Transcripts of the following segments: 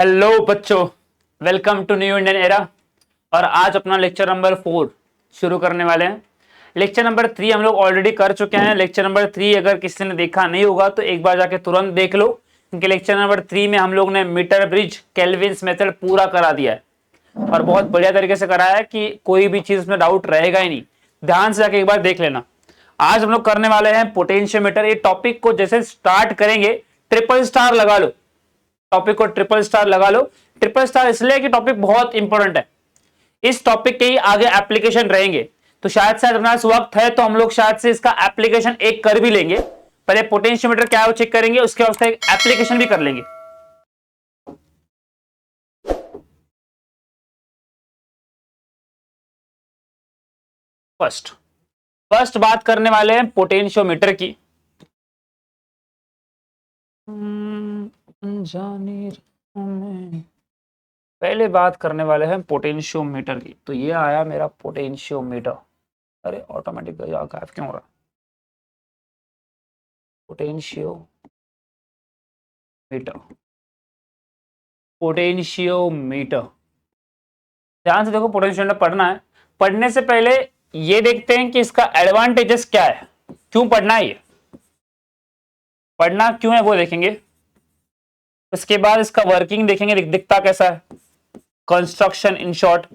Hello बच्चों, welcome to New Indian Era. और आज अपना लेक्चर नंबर 4 शुरू करने वाले हैं। लेक्चर नंबर 3 हम लोग ऑलरेडी कर चुके हैं। लेक्चर नंबर 3 अगर किसी ने देखा नहीं होगा तो एक बार जाके तुरंत देख लो, क्योंकि लेक्चर नंबर 3 में हम लोग ने मीटर ब्रिज केल्विन्स मेथड पूरा करा दिया है और बहुत बढ़िया तरीके से कराया है कि कोई भी चीज में डाउट रहेगा ही नहीं। ध्यान से जाके एक बार देख लेना। आज हम लोग करने वाले हैं पोटेंशियोमीटर। ये टॉपिक को जैसे स्टार्ट करेंगे ट्रिपल स्टार लगा लो, टॉपिक को ट्रिपल स्टार लगा लो। ट्रिपल स्टार इसलिए कि टॉपिक बहुत इंपॉर्टेंट है। इस टॉपिक के ही आगे एप्लीकेशन रहेंगे, तो शायद से अपना वक्त है तो हम लोग शायद से इसका एप्लीकेशन एक कर भी लेंगे। पहले पोटेंशियोमीटर क्या है वो चेक करेंगे, उसके बाद एप्लीकेशन भी कर लेंगे। फर्स्ट बात करने वाले हैं पोटेंशियोमीटर की। पहले बात करने वाले हैं पोटेंशियोमीटर की। तो ये आया मेरा पोटेंशियोमीटर। अरे ऑटोमेटिक गायब क्यों हो रहा? पोटेंशियोमीटर ध्यान से देखो। पोटेंशियोमीटर पढ़ना है। पढ़ने से पहले ये देखते हैं कि इसका एडवांटेजेस क्या है, क्यों पढ़ना है, ये पढ़ना क्यों है वो देखेंगे। उसके बाद इसका वर्किंग देखेंगे, दिखता कैसा है, कंस्ट्रक्शन इन शॉर्ट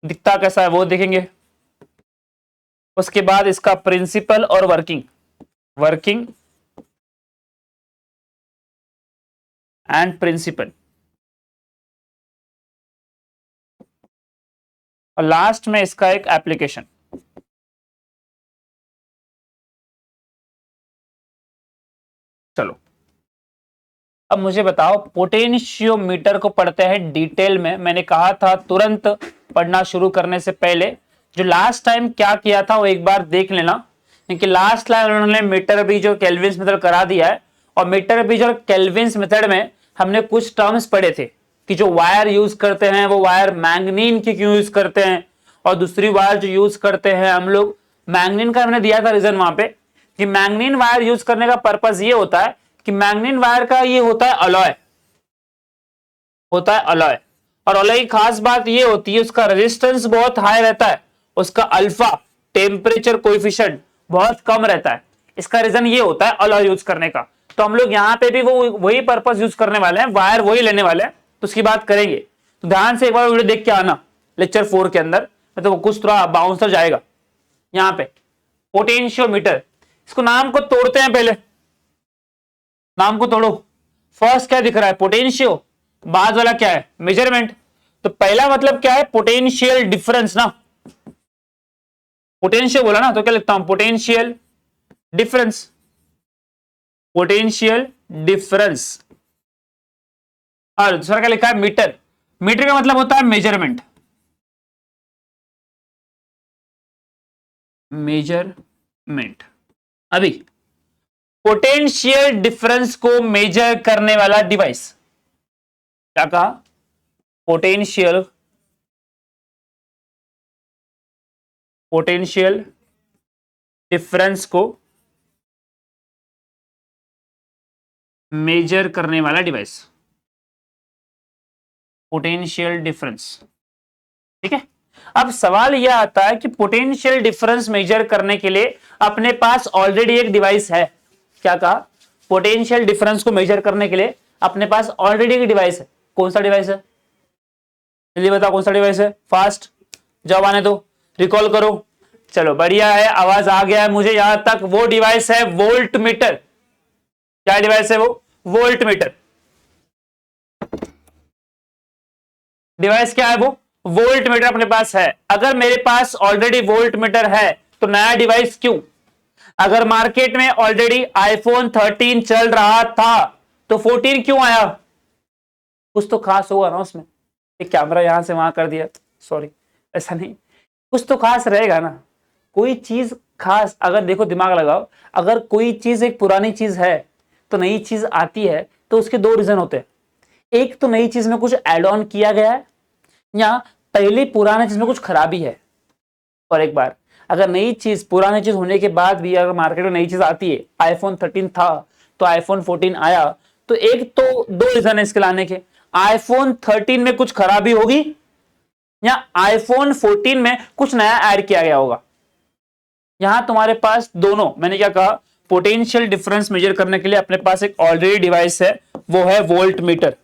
दिखता कैसा है वो देखेंगे। उसके बाद इसका प्रिंसिपल और वर्किंग एंड प्रिंसिपल, और लास्ट में इसका एक एप्लीकेशन। चलो अब मुझे बताओ, पोटेंशियोमीटर को पढ़ते हैं डिटेल में। मैंने कहा था तुरंत पढ़ना शुरू करने से पहले जो लास्ट टाइम क्या किया था वो एक बार देख लेना, क्योंकि लास्ट टाइम उन्होंने मीटर ब्रिज और केल्विन्स मेथड करा दिया है। और मीटर ब्रिज और केल्विन्स मेथड में हमने कुछ टर्म्स पढ़े थे कि जो वायर यूज करते हैं वो वायर मैंगनीन की क्यों यूज करते हैं, और दूसरी वायर जो यूज करते हैं हम लोग मैंगनीन का, हमने दिया था रीजन वहां पे कि मैंगनीन वायर यूज करने का पर्पस ये होता है कि मैंगनीन वायर का ये होता है अलॉय, और अलॉय की खास बात ये होती है उसका रेजिस्टेंस बहुत हाई रहता है, उसका अल्फा टेम्परेचर कोएफिशिएंट बहुत कम रहता है। इसका रीजन ये होता है अलॉय यूज करने का। तो हम लोग यहाँ पे भी वही पर्पस यूज करने वाले हैं, वायर वही लेने वाले हैं, तो उसकी बात करेंगे। तो ध्यान से एक बार वीडियो देख के आना लेक्चर 4 के अंदर, तो कुछ थोड़ा बाउंसर जाएगा। यहाँ पे पोटेंशियोमीटर, इसको नाम को तोड़ते हैं, पहले नाम को तोड़ो। फर्स्ट क्या दिख रहा है, पोटेंशियो, बाद वाला क्या है, मेजरमेंट। तो पहला मतलब क्या है, पोटेंशियल डिफरेंस ना। पोटेंशियल बोला ना तो क्या लिखता हूं, पोटेंशियल डिफरेंस, और दूसरा क्या लिखा है, मीटर। मीटर का मतलब होता है मेजरमेंट, अभी पोटेंशियल डिफरेंस को मेजर करने वाला डिवाइस, क्या कहा, पोटेंशियल डिफरेंस को मेजर करने वाला डिवाइस, पोटेंशियल डिफरेंस। ठीक है। अब सवाल यह आता है कि पोटेंशियल डिफरेंस मेजर करने के लिए अपने पास ऑलरेडी एक डिवाइस है। क्या कहा, पोटेंशियल डिफरेंस को मेजर करने के लिए अपने पास ऑलरेडी एक डिवाइस है। कौन सा डिवाइस है, जल्दी बताओ कौन सा डिवाइस है, फास्ट जवाब आने दो, रिकॉल करो। चलो बढ़िया है, आवाज आ गया है मुझे यहां तक। वो डिवाइस है वोल्ट मीटर। क्या डिवाइस है वो, वोल्ट मीटर। डिवाइस क्या है वो, वोल्ट मीटर अपने पास है। अगर मेरे पास ऑलरेडी वोल्ट मीटर है तो नया डिवाइस क्यों? अगर मार्केट में ऑलरेडी आईफोन 13 चल रहा था तो 14 क्यों आया? कुछ तो खास होगा ना उसमें। एक कैमरा यहां से वहां कर दिया, सॉरी, ऐसा नहीं, कुछ तो खास रहेगा ना। कोई चीज खास, अगर देखो दिमाग लगाओ, अगर कोई चीज एक पुरानी चीज है तो नई चीज आती है तो उसके दो रीजन होते हैं। एक तो नई चीज में कुछ एड ऑन किया गया है, या पहले पुराने चीज में कुछ खराबी है। और एक बार अगर नई चीज, पुरानी चीज होने के बाद भी अगर मार्केट में नई चीज आती है, आईफोन 13 था तो आईफोन 14 आया, तो एक तो दो रीजन है इसके लाने के। आईफोन 13 में कुछ खराबी होगी या आईफोन 14 में कुछ नया ऐड किया गया होगा। यहां तुम्हारे पास दोनों, मैंने क्या कहा, पोटेंशियल डिफरेंस मेजर करने के लिए अपने पास एक ऑलरेडी डिवाइस है, वो है वोल्ट मीटर।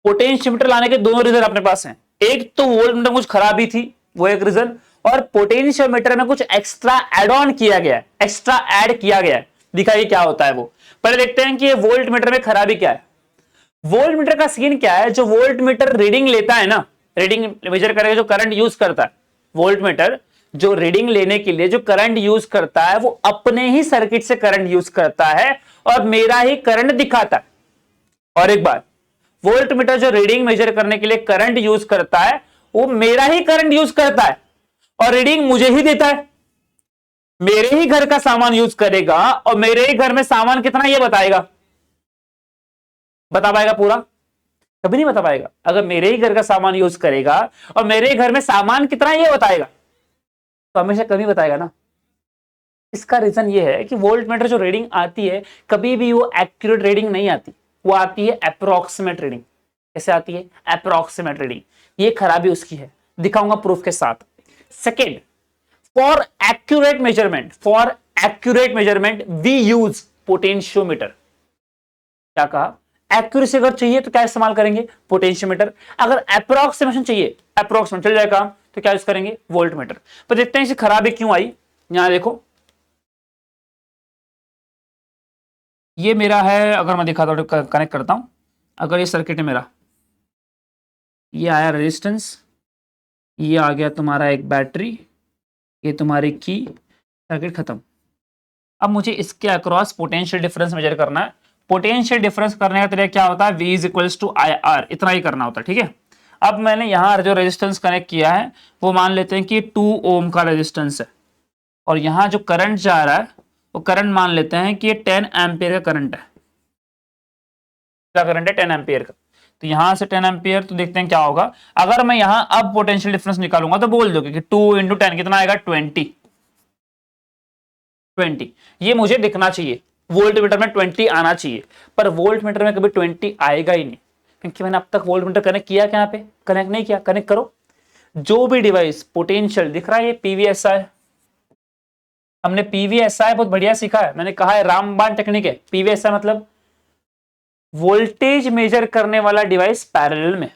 पोटेंशियोमीटर लाने के दोनों रीजन अपने पास हैं। एक तो वोल्ट मीटर में कुछ खराबी थी, वो एक रीजन, और पोटेंशियोमीटर में कुछ एक्स्ट्रा एड ऑन किया गया है, एक्स्ट्रा ऐड किया गया है। दिखाइए क्या होता है वो। पहले देखते हैं कि ये वोल्ट मीटर में खराबी क्या है। वोल्ट मीटर का सीन क्या है, जो वोल्ट मीटर रीडिंग लेता है ना, रीडिंग मेजर करेगा, जो करंट यूज करता है, वोल्ट मीटर जो रीडिंग लेने के लिए जो करंट यूज करता है, वो अपने ही सर्किट से करंट यूज करता है और मेरा ही करंट दिखाता है। और एक बात, वोल्ट मीटर जो रीडिंग मेजर करने के लिए करंट यूज करता है, वो मेरा ही करंट यूज करता है और रीडिंग मुझे ही देता है। मेरे ही घर का सामान यूज करेगा और मेरे ही घर में सामान कितना ये बताएगा, बता पाएगा पूरा? कभी नहीं बता पाएगा। अगर मेरे ही घर का सामान यूज करेगा और मेरे ही घर में सामान कितना ये बताएगा, तो हमेशा कभी बताएगा ना। इसका रीजन ये है कि वोल्ट मीटर जो रीडिंग आती है, कभी भी वो एक्यूरेट रीडिंग नहीं आती, वो आती है अप्रोक्सीमेट रीडिंग। कैसे आती है? Approximate reading. ये खराबी उसकी है, दिखाऊंगा प्रूफ के साथ। Second, for accurate measurement we use potentiometer. क्या कहा? एक्यूरेसी अगर चाहिए तो क्या इस्तेमाल करेंगे? पोटेंशियोमीटर। अगर अप्रोक्सीमेशन चाहिए, अप्रोक्सीमेट चल जाएगा काम, तो क्या यूज करेंगे? Volt meter. पर देखते हैं इसे खराबी क्यों आई। यहां देखो, ये मेरा है, अगर मैं दिखाता हूं, कनेक्ट करता हूं। अगर ये सर्किट है मेरा, ये आया रेजिस्टेंस, ये आ गया तुम्हारा एक बैटरी, ये तुम्हारी की, सर्किट खत्म। अब मुझे इसके अक्रॉस पोटेंशियल डिफरेंस मेजर करना है। पोटेंशियल डिफरेंस करने का तरीका क्या होता है? V is equals to I R, इतना ही करना होता है, ठीक है। अब मैंने यहां जो रेजिस्टेंस कनेक्ट किया है, वो मान लेते हैं कि 2 ओम का रेजिस्टेंस है, और यहां जो करंट जा रहा है, वो करंट मान लेते हैं कि ये 10 एम्पियर का करंट है। क्या करंट है? 10 एम्पियर का। तो यहां से 10 एम्पियर, तो देखते हैं क्या होगा। अगर मैं यहां अब पोटेंशियल डिफरेंस निकालूंगा तो बोल दोगे कि 2 इंटू 10 कितना आएगा? 20। ये मुझे दिखना चाहिए, वोल्ट मीटर में 20 आना चाहिए, पर वोल्ट मीटर में कभी 20 आएगा ही नहीं, क्योंकि मैंने अब तक वोल्ट मीटर कनेक्ट किया क्या? यहाँ पे कनेक्ट नहीं किया। कनेक्ट करो। जो भी डिवाइस पोटेंशियल दिख रहा है, ये पीवीएसआई, हमने पीवीएसआई बहुत बढ़िया सीखा है। मैंने कहा है रामबाण टेक्निक है। पीवीएसआई मतलब वोल्टेज मेजर करने वाला डिवाइस पैरेलल में।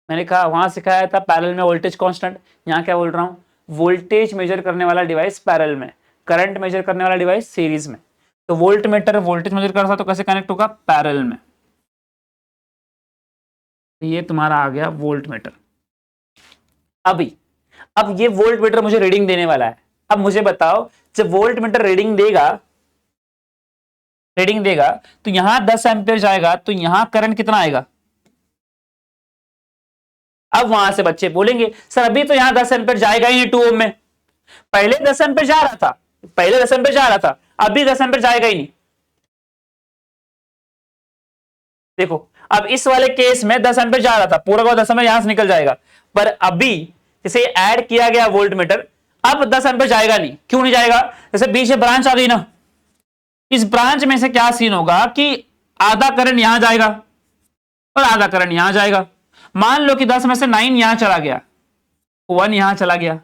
मैंने कहा वहां सिखाया था पैरेलल में वोल्टेज कांस्टेंट। यहाँ क्या बोल रहा हूँ? वोल्टेज मेजर करने वाला डिवाइस पैरेलल में, करंट मेजर करने वाला डिवाइस सीरीज में। तो वोल्ट मीटर वोल्टेज मेजर कर रहा था, तो कैसे कनेक्ट होगा? पैरेलल में। तो ये तुम्हारा आ गया वोल्ट मीटर। अब ये वोल्ट मीटर मुझे रीडिंग देने वाला है। अब मुझे बताओ, जब वोल्ट मीटर रीडिंग देगा तो यहां 10 एम्पियर जाएगा, तो यहां करंट कितना आएगा? अब वहां से बच्चे बोलेंगे सर अभी तो यहां 10 एम्पियर जाएगा ही नहीं 2 ओम में। पहले 10 एम्पियर जा रहा था, अभी 10 एम्पियर जाएगा ही नहीं। देखो, अब इस वाले केस में 10 एम्पियर जा रहा था, पूरा का 10 एम्पियर यहां से निकल जाएगा। पर अभी जैसे ऐड किया गया वोल्ट मीटर, अब 10 एम्पियर जाएगा नहीं। क्यों नहीं जाएगा? जैसे बीच में ब्रांच आ गई ना, इस ब्रांच में से क्या सीन होगा कि आधा करंट यहां जाएगा और आधा करंट यहां जाएगा। मान लो कि 10 में से 9 यहां चला गया, 1 यहां चला गया।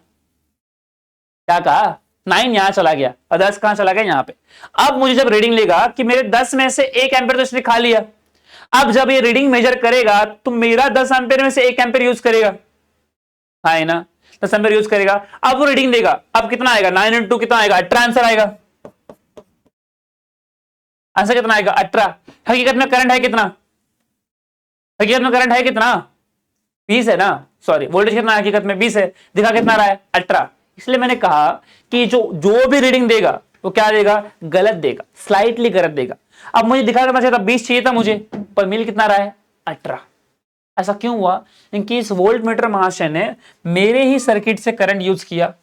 क्या कहा? 9 यहां चला गया और 10 कहां चला गया? यहां पे। अब मुझे जब रीडिंग लेगा कि मेरे 10 में से 1 एम्पियर तो इसने खा लिया, अब जब ये रीडिंग मेजर करेगा तो मेरा 10 एम्पियर में से 1 एम्पियर यूज करेगा, है ना? 10 एम्पियर यूज करेगा। अब वो रीडिंग देगा, अब कितना आएगा? 9 इंटू कितना आएगा? 18 आंसर आएगा। आंसर कितना आएगा? 18। हकीकत में करंट है कितना? 20 है ना, सॉरी, वोल्टेज कितना है हकीकत में? 20 है। दिखा कितना रहा है? 18। इसलिए मैंने कहा कि जो भी रीडिंग देगा वो क्या देगा? गलत देगा, स्लाइटली गलत देगा। अब मुझे दिखा करना चाहिए था 20 चाहिए था मुझे, पर मिल कितना रहा है? 18। ऐसा क्यों हुआ? क्योंकि इस वोल्ट मीटर महाशय ने मेरे ही सर्किट से करंट यूज किया,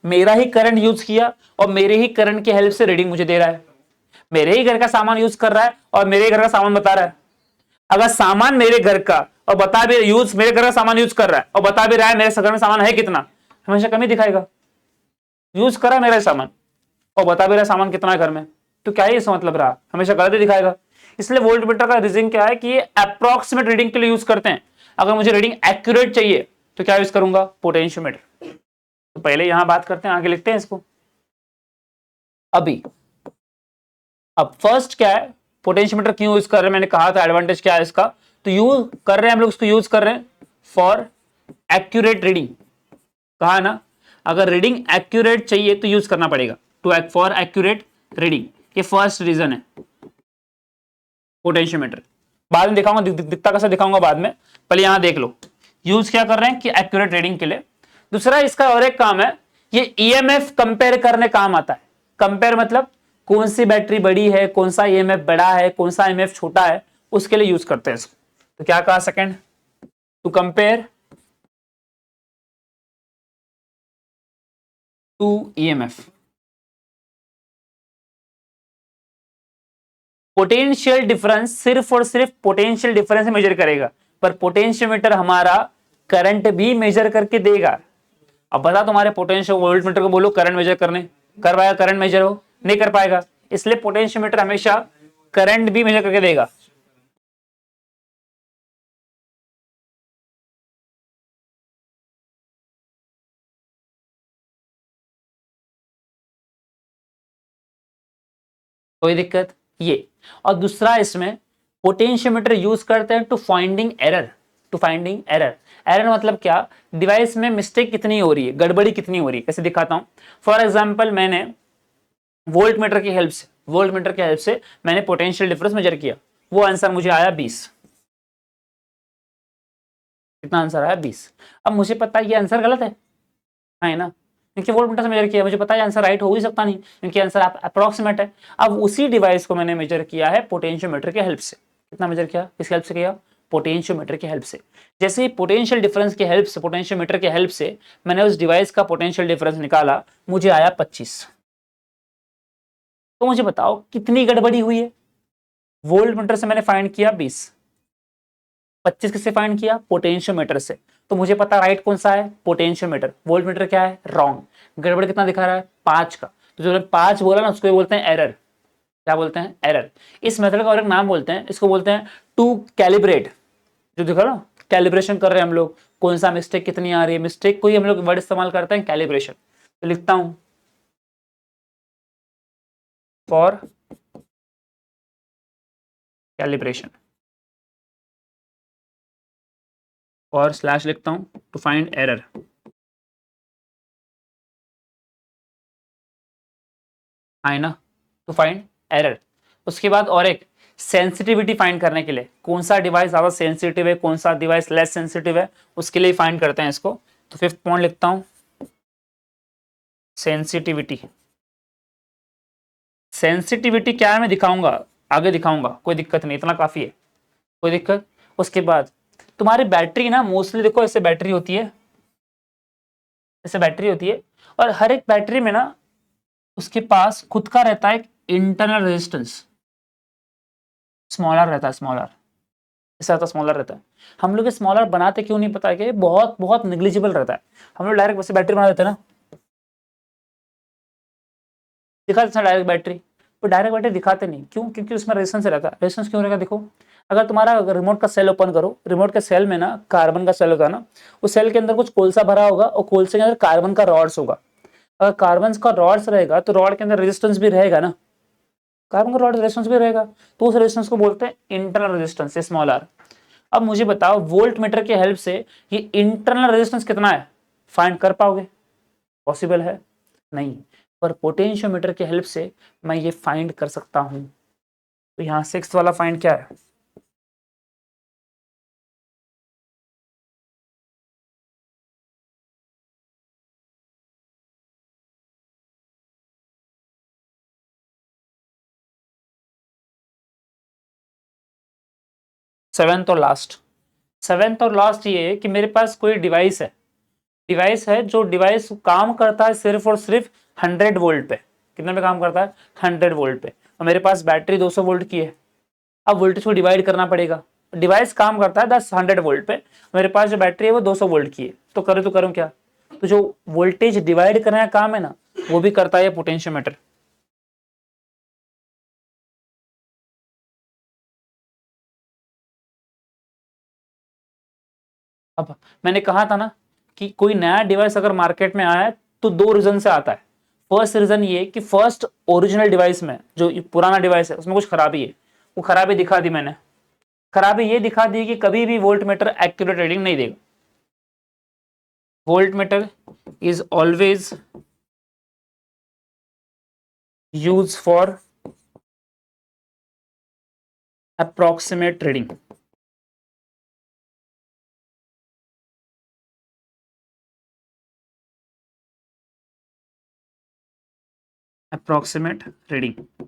मेरा ही करंट यूज किया, और मेरे ही करंट की हेल्प से रीडिंग मुझे दे रहा है। मेरे ही घर का सामान यूज कर रहा है और मेरे ही घर का सामान बता रहा है। अगर सामान मेरे घर का और बता भी यूज, मेरे घर का सामान यूज कर रहा है और बता भी रहा है मेरे घर में सामान है कितना, हमेशा कमी दिखाएगा। यूज करा मेरा सामान और बता भी रहा है सामान कितना है घर में, तो क्या है इसका मतलब रहा, हमेशा गलत ही दिखाएगा। इसलिए वोल्ट मीटर का रीजन क्या है कि ये अप्रोक्सीमेट रीडिंग के लिए यूज करते हैं। अगर मुझे रीडिंग एक्यूरेट चाहिए तो क्या यूज करूंगा, पोटेंशियोमीटर। तो पहले यहां बात करते हैं, आगे लिखते हैं इसको। अभी अब फर्स्ट क्या है, पोटेंशियोमीटर क्यों यूज कर रहे हैं, मैंने कहा था एडवांटेज क्या है इसका। तो यूज कर रहे हैं हम लोग, इसको यूज कर रहे हैं फॉर एक्यूरेट रीडिंग। कहा ना, अगर रीडिंग एक्यूरेट चाहिए तो यूज करना पड़ेगा, टू फॉर एक्यूरेट रीडिंग। ये फर्स्ट रीजन है पोटेंशियोमीटर। बाद में दिखाऊंगा, दिखता कैसा दिखाऊंगा बाद में, पहले यहां देख लो यूज क्या कर रहे हैं कि एक्यूरेट रीडिंग के लिए। दूसरा इसका और एक काम है, ये ईएमएफ कंपेयर करने काम आता है। कंपेयर मतलब कौन सी बैटरी बड़ी है, कौन सा ईएमएफ बड़ा है, कौन सा ईएमएफ छोटा है, उसके लिए यूज करते हैं इसको। तो क्या कहा second, to compare to EMF. Potential difference सिर्फ और सिर्फ पोटेंशियल डिफरेंस मेजर करेगा, पर पोटेंशियोमीटर हमारा करंट भी मेजर करके देगा। अब बता तुम्हारे पोटेंशियल वोल्ट मीटर को बोलो करंट मेजर करने, कर पाएगा करंट मेजर, हो नहीं कर पाएगा। इसलिए पोटेंशियोमीटर हमेशा करंट भी मेजर करके देगा। कोई दिक्कत ये। और दूसरा इसमें पोटेंशियोमीटर यूज करते हैं to finding error. To finding error, error मतलब क्या, डिवाइस में मिस्टेक कितनी हो रही है, गड़बड़ी कितनी हो रही है। कैसे दिखाता हूं, फॉर एग्जांपल मैंने वोल्ट मीटर की हेल्प से मैंने पोटेंशियल डिफरेंस मेजर किया, वो आंसर मुझे आया 20। कितना आंसर आया, 20। अब मुझे पता है ये आंसर गलत है ना, क्योंकि वोल्ट मीटर से मेजर किया, मुझे पता है आंसर राइट हो ही सकता नहीं, क्योंकि आंसर अप्रोक्सीमेट है। अब उसी डिवाइस को मैंने मेजर किया है पोटेंशियोमीटर के हेल्प से। कितना मेजर किया, किसकी हेल्प से किया, पोटेंशियोमीटर की हेल्प से। जैसे ही पोटेंशियल डिफरेंस की हेल्प से, पोटेंशियोमीटर की हेल्प से मैंने उस डिवाइस का पोटेंशियल डिफरेंस निकाला, मुझे आया 25। तो मुझे बताओ कितनी गड़बड़ी हुई है। वोल्ट मीटर से मैंने फाइंड किया 20, 25 किससे फाइंड किया, पोटेंशियोमीटर से। तो मुझे पता राइट कौन सा है, पोटेंशियोमीटर। वोल्ट मीटर क्या है, रॉन्ग। गड़बड़ कितना दिखा रहा है, 5 का। तो जो 5 बोला ना, उसको बोलते हैं एरर। क्या बोलते हैं, एरर। इस मेथड का और एक नाम बोलते हैं, इसको बोलते हैं टू कैलिब्रेट। जो दिखा ना, कैलिब्रेशन कर रहे हैं हम लोग, कौन सा मिस्टेक कितनी आ रही है, मिस्टेक को ही हम लोग वर्ड इस्तेमाल करते हैं कैलिब्रेशन। तो लिखता हूं फॉर कैलिब्रेशन, और स्लैश लिखता हूं टू फाइंड एरर। आए ना, टू फाइंड एरर। उसके बाद और एक सेंसिटिविटी फाइंड करने के लिए, कौन सा डिवाइस ज्यादा सेंसिटिव है, कौन सा डिवाइस लेस सेंसिटिव है, उसके लिए फाइंड करते हैं इसको। तो 5th पॉइंट लिखता हूं सेंसिटिविटी। सेंसिटिविटी क्या है मैं दिखाऊंगा, आगे दिखाऊंगा, कोई दिक्कत नहीं, इतना काफी है, कोई दिक्कत। उसके बाद तुम्हारी बैटरी ना, मोस्टली देखो ऐसे बैटरी होती है, ऐसे बैटरी होती है, और हर एक बैटरी में ना उसके पास खुद का रहता है एक इंटरनल रेजिस्टेंस, स्मॉलर रहता है, स्मॉलर ऐसा रहता है, स्मॉलर रहता है। हम लोग स्मॉलर बनाते क्यों नहीं पता है, कि बहुत बहुत निग्लिजिबल रहता है। हम लोग डायरेक्ट वैसे बैटरी बना देते हैं ना, दिखा देते हैं डायरेक्ट बैटरी। तो डायरेक्ट बैटरी दिखाते नहीं, क्यों, क्योंकि उसमें रेजिस्टेंस रहता है। रेजिस्टेंस क्यों रहेगा, देखो अगर तुम्हारा रिमोट का सेल ओपन करो, रिमोट के सेल में ना कार्बन का सेल होगा ना, उस सेल के अंदर कुछ कोलसा भरा होगा, और कोलसे के अंदर कार्बन का रॉड्स होगा। अगर कार्बन का रॉड्स रहेगा तो रॉड के अंदर रेजिस्टेंस भी रहेगा ना, कार्बन का रॉड रेजिस्टेंस भी रहेगा, तो उस रेजिस्टेंस को बोलते हैं इंटरनल रेजिस्टेंस, स्मॉल आर। अब मुझे बताओ वोल्ट मीटर की हेल्प से ये इंटरनल रेजिस्टेंस कितना है फाइंड कर पाओगे, पॉसिबल है नहीं, पर पोटेंशियोमीटर की हेल्प से मैं ये फाइंड कर सकता हूं। तो यहां 6th वाला फाइंड क्या है, सेवेंथ और लास्ट। सेवेंथ और लास्ट ये है कि मेरे पास कोई डिवाइस है, डिवाइस है, जो डिवाइस काम करता है सिर्फ और सिर्फ 100 वोल्ट पे। कितने पे काम करता है, 100 वोल्ट पे। और मेरे पास बैटरी 200 वोल्ट की है। अब वोल्टेज को डिवाइड करना पड़ेगा, डिवाइस काम करता है 100 वोल्ट पे, मेरे पास जो बैटरी है वो 200 वोल्ट की है। तो करूँ क्या, तो जो वोल्टेज डिवाइड करने का काम है ना, वो भी करता है पोटेंशियोमीटर। अब मैंने कहा था ना कि कोई नया डिवाइस अगर मार्केट में आया है तो दो रीजन से आता है। फर्स्ट रीजन ये कि फर्स्ट ओरिजिनल डिवाइस में जो पुराना डिवाइस है उसमें कुछ खराबी है, वो खराबी दिखा दी मैंने। खराबी ये दिखा दी कि कभी भी वोल्ट मीटर एक्यूरेट रीडिंग नहीं देगा। Volt meter is always use for approximate reading. Approximate reading,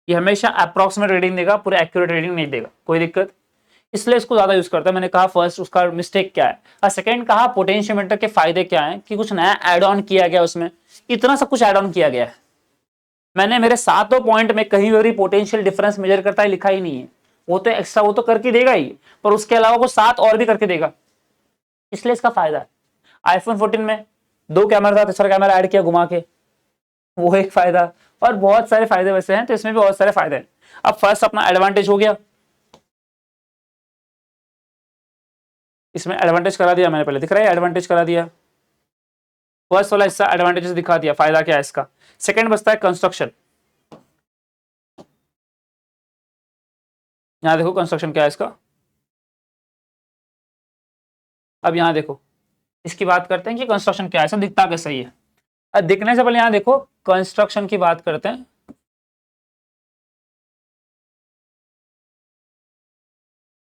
ये हमेशा अप्रॉक्सीमेट रीडिंग देगा, पूरे एक्यूरेट रीडिंग नहीं देगा, कोई दिक्कत। इसलिए इसको ज्यादा यूज करता है। मैंने कहा फर्स्ट उसका मिस्टेक क्या है, और सेकंड कहा पोटेंशियोमीटर के फायदे क्या हैं कि कुछ नया ऐड ऑन किया गया, उसमें इतना सब कुछ ऐड ऑन किया गया है। मैंने मेरे सातों पॉइंट में कहीं भी पोटेंशियल डिफरेंस मेजर करता है लिखा ही नहीं है। वो तो एक्स्ट्रा वो तो करके देगा ही, पर उसके अलावा वो 7 और भी करके देगा, इसलिए इसका फायदा है। आईफोन 14 में 2 कैमरा था, तीसरा कैमरा ऐड किया घुमा के, वो एक फायदा। और बहुत सारे फायदे वैसे हैं, तो इसमें भी बहुत सारे फायदे हैं। अब फर्स्ट अपना एडवांटेज हो गया, इसमें एडवांटेज करा दिया मैंने, पहले दिख रहा है एडवांटेज करा दिया। फर्स्ट वाला हिस्सा एडवांटेजेस दिखा दिया, फायदा क्या है इसका। सेकंड बचता है कंस्ट्रक्शन। यहां देखो कंस्ट्रक्शन क्या है इसका। अब यहां देखो, इसकी बात करते हैं कि कंस्ट्रक्शन क्या है, सब दिखता कैसा ही है। अब दिखने से पहले यहां देखो कंस्ट्रक्शन की बात करते हैं।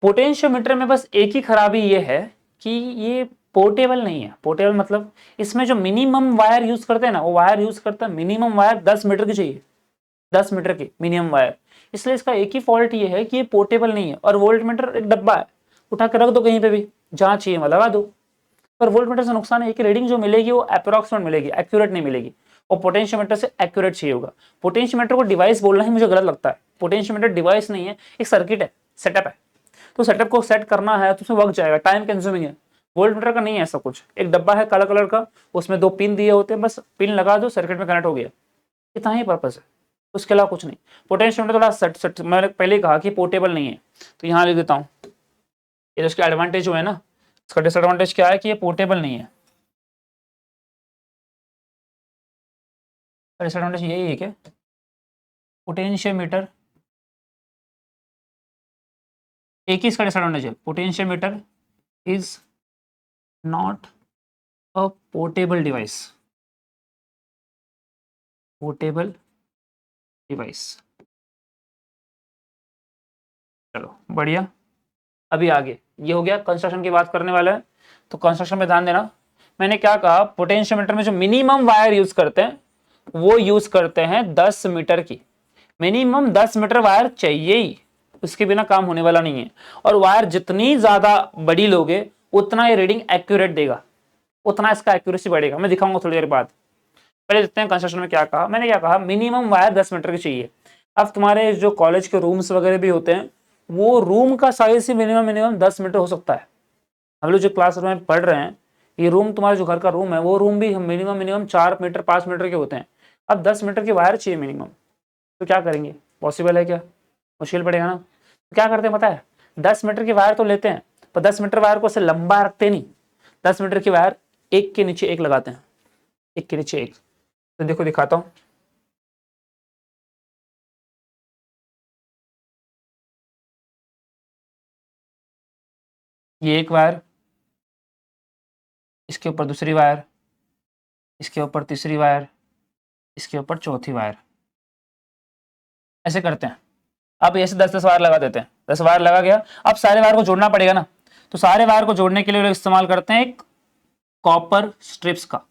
पोटेंशियोमीटर में बस एक ही खराबी ये है कि ये पोर्टेबल नहीं है। पोर्टेबल मतलब इसमें जो मिनिमम वायर यूज करते हैं ना, वो वायर यूज करता है मिनिमम वायर 10 मीटर की चाहिए, 10 मीटर की मिनिमम वायर। इसलिए इसका एक ही फॉल्ट ये है कि ये पोर्टेबल नहीं है। और वोल्ट मीटर एक डब्बा है, उठा के रख दो कहीं पे भी, जहां चाहिए वहां लगा दो। पर वोल्ट मीटर से नुकसान है कि रीडिंग जो मिलेगी वो अप्रोक्सीमेट मिलेगी, एक्यूरेट नहीं मिलेगी। और पोटेंशियोमीटर से एक्यूरेट चाहिए होगा। पोटेंशियोमीटर को डिवाइस बोलना ही मुझे गलत लगता है। पोटेंशियोमीटर डिवाइस नहीं है, एक सर्किट है, सेटअप है। तो सेटअप को सेट करना है तो उसमें वक्त जाएगा, टाइम कंज्यूमिंग है। वोल्ट मीटर का नहीं है ऐसा कुछ, एक डब्बा है काला कलर का, उसमें 2 पिन दिए होते हैं, बस पिन लगा दो सर्किट में कनेक्ट हो गया, इतना ही पर्पस है, उसके अलावा कुछ नहीं। पोटेंशियोमीटर थोड़ा सेट मैंने पहले कहा कि पोर्टेबल नहीं है, तो यहाँ लिख देता हूँ। ये उसके एडवांटेज जो है ना, इसका डिसएडवांटेज क्या है कि ये पोर्टेबल नहीं है। डिसएडवांटेज यही है कि पोटेंशियोमीटर, एक ही इसका डिसएडवांटेज है, potentiometer is not a portable device. Portable device, चलो बढ़िया। अभी आगे ये हो गया, कंस्ट्रक्शन की बात करने वाला है, तो कंस्ट्रक्शन में ध्यान देना। मैंने क्या कहा, पोटेंशियोमीटर में जो मिनिमम वायर यूज करते हैं वो यूज करते हैं 10 मीटर की। मिनिमम 10 मीटर वायर चाहिए ही, उसके बिना काम होने वाला नहीं है। और वायर जितनी ज्यादा बड़ी लोगे उतना ये रीडिंग एक्यूरेट देगा, उतना इसका एक्यूरेसी बढ़ेगा। मैं दिखाऊंगा थोड़ी देर बाद। पहले देखते हैं कंस्ट्रक्शन में क्या कहा। मैंने क्या कहा, मिनिमम वायर 10 मीटर की चाहिए। अब तुम्हारे जो कॉलेज के रूम्स वगैरह भी होते हैं, वो रूम का साइज ही मिनिमम 10 मीटर हो सकता है। हम लोग जो क्लासरूम में पढ़ रहे हैं, ये रूम तुम्हारा जो घर का रूम है, वो रूम भी मिनिमम 4 मीटर 5 मीटर के होते हैं। अब 10 मीटर की वायर चाहिए मिनिमम, तो क्या करेंगे, पॉसिबल है क्या, मुश्किल पड़ेगा ना। तो क्या करते हैं पता है, 10 मीटर की वायर तो लेते हैं, पर 10 मीटर वायर को ऐसे लंबा रखते नहीं। 10 मीटर की वायर एक के नीचे एक लगाते हैं, एक के नीचे एक। तो देखो दिखाता हूं, ये एक वायर, इसके ऊपर दूसरी वायर, इसके ऊपर तीसरी वायर, इसके ऊपर चौथी वायर, ऐसे करते हैं। अब ऐसे 10-10 वायर लगा देते हैं। 10 वायर लगा गया, अब सारे वायर को जोड़ना पड़ेगा ना। तो सारे वायर को जोड़ने के लिए लोग इस्तेमाल करते हैं एक कॉपर स्ट्रिप्स का।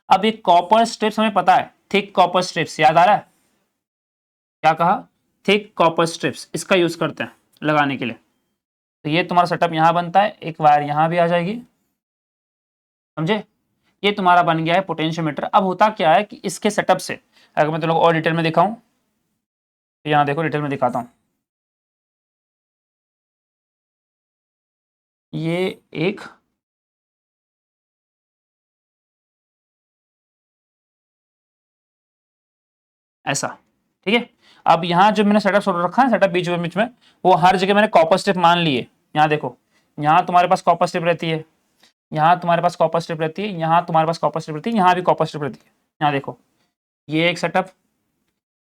अब एक कॉपर स्ट्रिप्स हमें पता है, थिक कॉपर स्ट्रिप्स, याद आ रहा है क्या कहा, थिक कॉपर स्ट्रिप्स, इसका यूज करते हैं लगाने के लिए। तो ये तुम्हारा सेटअप यहाँ बनता है, एक वायर यहाँ भी आ जाएगी, समझे। ये तुम्हारा बन गया है पोटेंशियोमीटर। अब होता क्या है कि इसके सेटअप से अगर मैं तुम लोग और डिटेल में दिखाऊं, तो यहाँ देखो डिटेल में दिखाता हूँ। ये एक ऐसा, ठीक है। अब यहाँ जो मैंने सेटअप रखा है, सेटअप बीच में वो हर जगह मैंने कॉपर स्ट्रिप मान लिए। यहाँ देखो यहाँ तुम्हारे पास कॉपर स्ट्रिप रहती है, यहाँ तुम्हारे पास कॉपर स्ट्रिप रहती है, यहाँ तुम्हारे पास कॉपर स्ट्रिप रहती है, यहाँ भी कॉपर स्ट्रिप रहती है। यहाँ देखो ये एक सेटअप,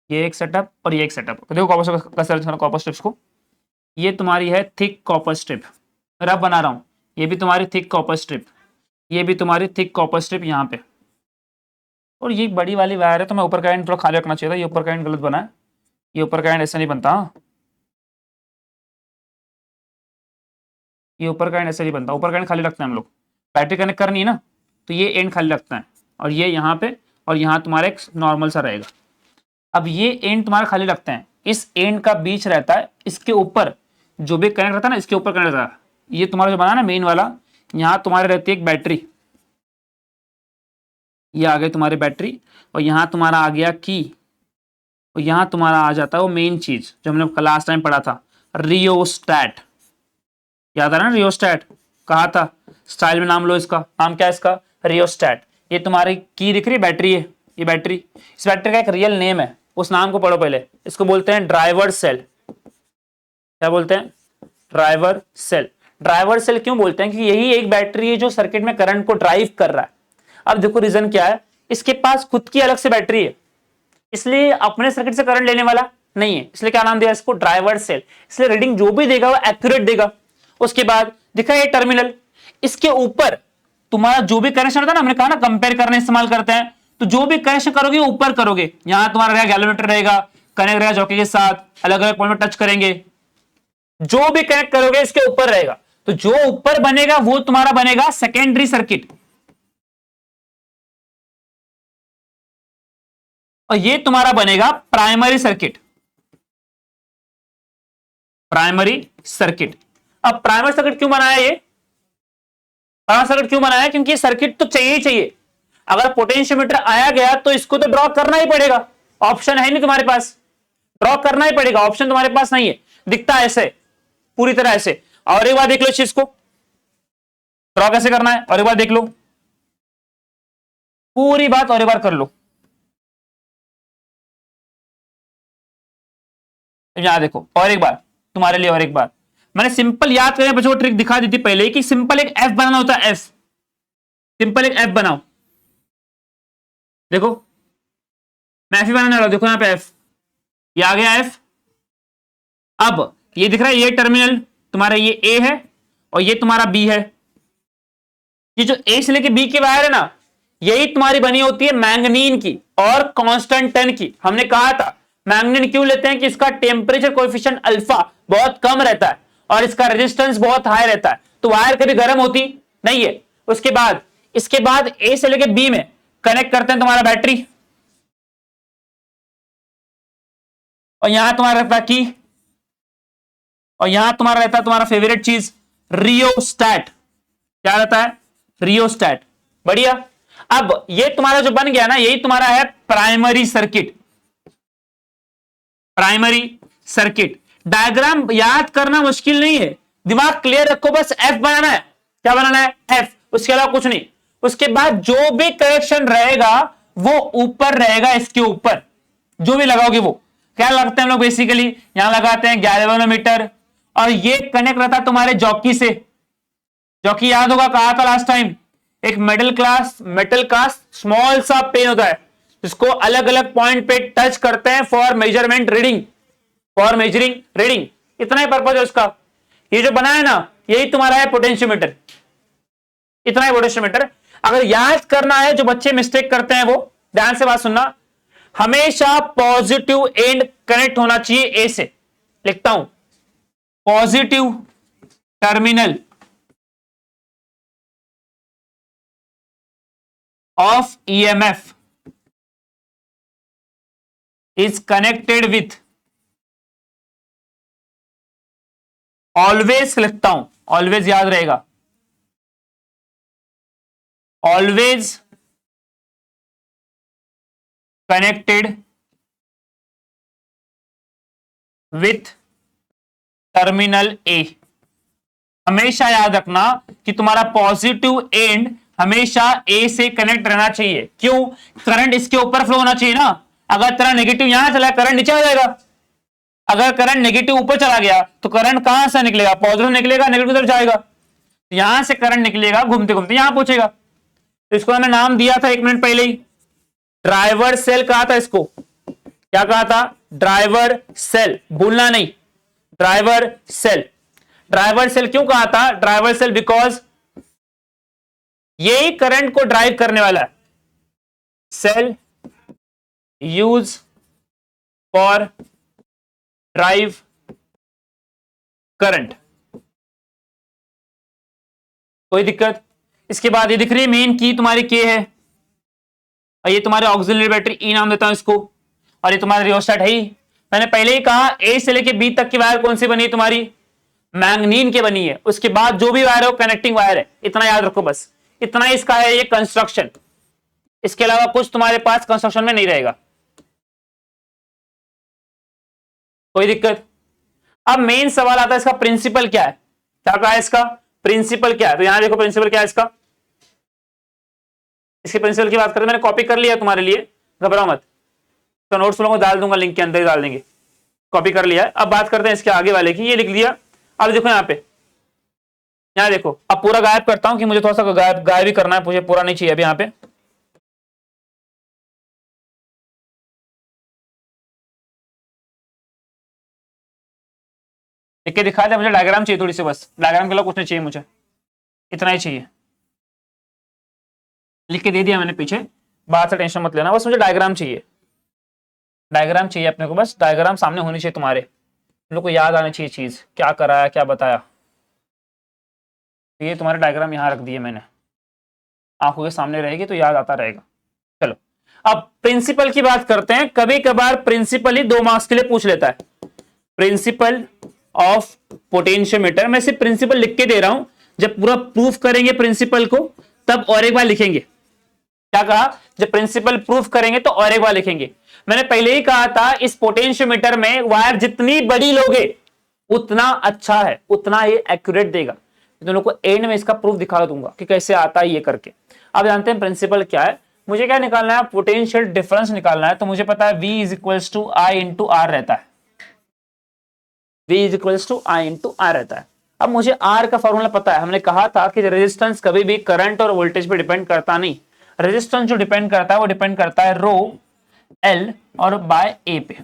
ये एक सेटअप और ये एक सेटअप। देखो कॉपर स्ट्रिप का सर्च करो, कॉपर स्ट्रिप्स को। ये तुम्हारी है थिक कॉपर स्ट्रिप, रफ बना रहा हूँ। ये भी तुम्हारी थिक कॉपर स्ट्रिप, ये भी तुम्हारी थिक कॉपर स्ट्रिप यहाँ पे। और ये बड़ी वाली वायर है तो मैं ऊपर का एंड थोड़ा खाली रखना चाहिए था, ये ऊपर का एंड गलत बना है, ये ऊपर का एंड ऐसा नहीं बनता, ये ऊपर का एंड ऐसे नहीं बनता, ऊपर का एंड खाली रखते हैं हम लोग। बैटरी कनेक्ट करनी है ना तो ये एंड खाली रखता है, और ये यहाँ पे, और यहाँ तुम्हारा एक नॉर्मल सा रहेगा। अब ये एंड तुम्हारा खाली रखते हैं, इस एंड का बीच रहता है, इसके ऊपर जो भी कनेक्ट रहता है ना, इसके ऊपर कनेक्ट रहता है। ये तुम्हारा जो बना ना मेन वाला, यहाँ तुम्हारे रहती है एक बैटरी, ये आ गई तुम्हारी बैटरी, और यहाँ तुम्हारा आ गया की, और यहाँ तुम्हारा आ जाता है वो मेन चीज जो हमने लास्ट टाइम पढ़ा था, रियोस्टैट। याद आ रहा है ना, रियोस्टैट कहा था, स्टाइल में नाम लो इसका, नाम क्या है इसका, रियोस्टैट। ये तुम्हारी की दिख रही है, बैटरी है ये बैटरी, इस बैटरी का एक रियल नेम है, उस नाम को पढ़ो पहले। इसको बोलते हैं ड्राइवर सेल। क्या बोलते हैं, ड्राइवर सेल। ड्राइवर सेल क्यों बोलते हैं, क्योंकि यही एक बैटरी है जो सर्किट में करंट को ड्राइव कर रहा है। अब देखो रीजन क्या है, इसके पास खुद की अलग से बैटरी है, इसलिए अपने सर्किट से करंट लेने वाला नहीं है, इसलिए क्या नाम दिया इसको, ड्राइवर सेल। इसलिए रीडिंग जो भी देगा वो एक्यूरेट देगा। उसके बाद दिखा ये टर्मिनल, इसके ऊपर तुम्हारा जो भी कनेक्शन होता है ना, हमने कहा ना कंपेयर करने इस्तेमाल करते हैं, तो जो भी कनेक्शन करोगे ऊपर करोगे। यहां तुम्हारा रहेगा गैल्वेमीटर रहेगा, कनेक्ट रहेगा जॉकी के साथ, अलग अलग पॉइंट में टच करेंगे, जो भी कनेक्ट करोगे इसके ऊपर रहेगा। तो जो ऊपर बनेगा वो तुम्हारा बनेगा सेकेंडरी सर्किट, और ये तुम्हारा बनेगा प्राइमरी सर्किट। Primary circuit. अब प्राइमरी सर्किट क्यों बनाया, ये प्राइमरी सर्किट क्यों बनाया, क्योंकि ये सर्किट तो चाहिए ही चाहिए। अगर पोटेंशियोमीटर आया गया तो इसको तो ड्रॉ करना ही पड़ेगा, ऑप्शन है नहीं तुम्हारे पास, ड्रॉ करना ही पड़ेगा, ऑप्शन तुम्हारे पास नहीं है। दिखता है ऐसे पूरी तरह ऐसे। और एक बार देख लो इस चीज को, ड्रॉ कैसे करना है, और एक बार देख लो पूरी बात, और एक बार कर लो। यहां देखो और एक बार तुम्हारे लिए, और एक बार मैंने सिंपल याद करने बच्चों को ट्रिक दिखा दी थी पहले ही, कि सिंपल एक एफ बनाना होता है, एफ, सिंपल एक एफ बनाओ। देखो मैं एफ ही बनाने वाला हूं, देखो यहां पे एफ, ये आ गया एफ। अब ये दिख रहा है, ये टर्मिनल तुम्हारा ये ए है, और ये तुम्हारा बी है। ये जो ए से लेके बी की वायर है ना, यही तुम्हारी बनी होती है मैंगनीन की और कांस्टेंटन की। हमने कहा था मैंगनीन क्यों लेते हैं, कि इसका टेम्परेचर कोएफिशिएंट अल्फा बहुत कम रहता है और इसका रेजिस्टेंस बहुत हाई रहता है, तो वायर कभी गर्म होती नहीं है। इसके बाद ए से लेके बी में कनेक्ट करते हैं तुम्हारा बैटरी, और यहां तुम्हारा रहता की, और यहां तुम्हारा रहता है तुम्हारा फेवरेट चीज रियोस्टैट। क्या रहता है, रियोस्टैट। बढ़िया। अब ये तुम्हारा जो बन गया ना, यही तुम्हारा है primary circuit. Primary circuit diagram याद करना मुश्किल नहीं है, दिमाग क्लियर रखो, बस एफ बनाना है। क्या बनाना है, एफ, उसके अलावा कुछ नहीं। उसके बाद जो भी कनेक्शन रहेगा वो ऊपर रहेगा, इसके ऊपर जो भी लगाओगे वो क्या लगते हैं हम लोग बेसिकली, यहां लगाते हैं गैल्वेनोमीटर, और ये कनेक्ट रहता है तुम्हारे जॉकी से। जॉकी याद होगा, कहा था लास्ट टाइम, एक मेटल का स्मॉल सा पेन होता है जिसको अलग अलग पॉइंट पे टच करते हैं for measurement reading, for measuring reading, इतना ही पर्पज है उसका। ये जो बना है ना, यही तुम्हारा है पोटेंशियोमीटर, इतना ही पोटेंशियोमीटर। अगर याद करना है, जो बच्चे मिस्टेक करते हैं वो ध्यान से बात सुनना, हमेशा पॉजिटिव एंड कनेक्ट होना चाहिए ए से। लिखता हूं, positive terminal of EMF is connected with, always लिखता हूं, ऑलवेज याद रहेगा, ऑलवेज कनेक्टेड विथ टर्मिनल ए। हमेशा याद रखना कि तुम्हारा पॉजिटिव एंड हमेशा ए से कनेक्ट रहना चाहिए। क्यों, करंट इसके ऊपर फ्लो होना चाहिए ना। अगर तेरा नेगेटिव यहां चला, करंट नीचे आ जाएगा। अगर करंट नेगेटिव ऊपर चला गया तो करंट कहां से निकलेगा, पॉजिटिव निकलेगा, नेगेटिव उधर जाएगा। यहां से करंट निकलेगा घूमते घूमते यहां पहुंचेगा। तो इसको हमने नाम दिया था 1 मिनट पहले ही, ड्राइवर सेल कहा था इसको। क्या कहा था? ड्राइवर सेल, भूलना नहीं, ड्राइवर सेल। ड्राइवर सेल क्यों कहा था? ड्राइवर सेल बिकॉज यही करंट को ड्राइव करने वाला है। Cell use for drive current. कोई दिक्कत? इसके बाद ये दिख रही है मेन की तुम्हारी के है, और ये तुम्हारे ऑक्सिलरी बैटरी ई नाम देता हूं इसको, और ये तुम्हारा रियोस्टेट है ही। मैंने पहले ही कहा ए से लेके बी तक की वायर कौन सी बनी है तुम्हारी? मैंगनीन के बनी है। उसके बाद जो भी वायर है वो कनेक्टिंग वायर है, इतना याद रखो बस। इतना इसका है ये कंस्ट्रक्शन, इसके अलावा कुछ तुम्हारे पास कंस्ट्रक्शन में नहीं रहेगा। कोई दिक्कत? अब मेन सवाल आता है इसका प्रिंसिपल क्या है। क्या कहा है इसका? प्रिंसिपल क्या है? तो यहां देखो प्रिंसिपल क्या है इसका। इसके प्रिंसिपल की बात करते, मैंने कॉपी कर लिया तुम्हारे लिए, घबराओ मत। तो नोट्स लोगों को डाल दूंगा, लिंक के अंदर ही डाल देंगे, कॉपी कर लिया है। अब बात करते हैं इसके आगे वाले की, ये लिख लिया। अब देखो यहाँ पे, यहाँ देखो, अब पूरा गायब करता हूं कि मुझे थोड़ा सा गायब ही करना है, मुझे पूरा नहीं चाहिए अभी यहाँ पे। लिख के दिखा दे, मुझे डायग्राम चाहिए थोड़ी सी, बस डायग्राम के अलावा कुछ नहीं चाहिए मुझे, इतना ही चाहिए। लिख के दे दिया मैंने पीछे, बात से टेंशन मत लेना, बस मुझे डायग्राम चाहिए। डायग्राम चाहिए अपने को, बस डायग्राम सामने होनी चाहिए तुम्हारे, तुम लोग को याद आनी चाहिए चीज, क्या कराया क्या बताया। ये तुम्हारे डायग्राम यहाँ रख दिए मैंने, आंखों के सामने रहेगी तो याद आता रहेगा। चलो अब प्रिंसिपल की बात करते हैं। कभी कभार प्रिंसिपल ही 2 मार्क्स के लिए पूछ लेता है, प्रिंसिपल ऑफ पोटेंशियोमीटर। मैं सिर्फ प्रिंसिपल लिख के दे रहा हूं, जब पूरा प्रूफ करेंगे प्रिंसिपल को तब और एक बार लिखेंगे। क्या कहा? जब प्रिंसिपल प्रूफ करेंगे तो और एक बार लिखेंगे। मैंने पहले ही कहा था इस पोटेंशियोमीटर में वायर जितनी बड़ी लोगे उतना अच्छा है, उतना ये एक्यूरेट देगा। दोनों को एंड में इसका प्रूफ दिखा दूंगा कि कैसे आता है ये करके। अब जानते हैं प्रिंसिपल क्या है। मुझे क्या निकालना है? पोटेंशियल डिफरेंस निकालना है। तो मुझे पता है V is equals to I into R रहता है, V is equals to I into R रहता है। अब मुझे R का फॉर्मूला पता है, हमने कहा था कि रेजिस्टेंस कभी भी करंट और वोल्टेज पे डिपेंड करता नहीं। रेजिस्टेंस जो डिपेंड करता है वो डिपेंड करता है रो L और बाय A पे।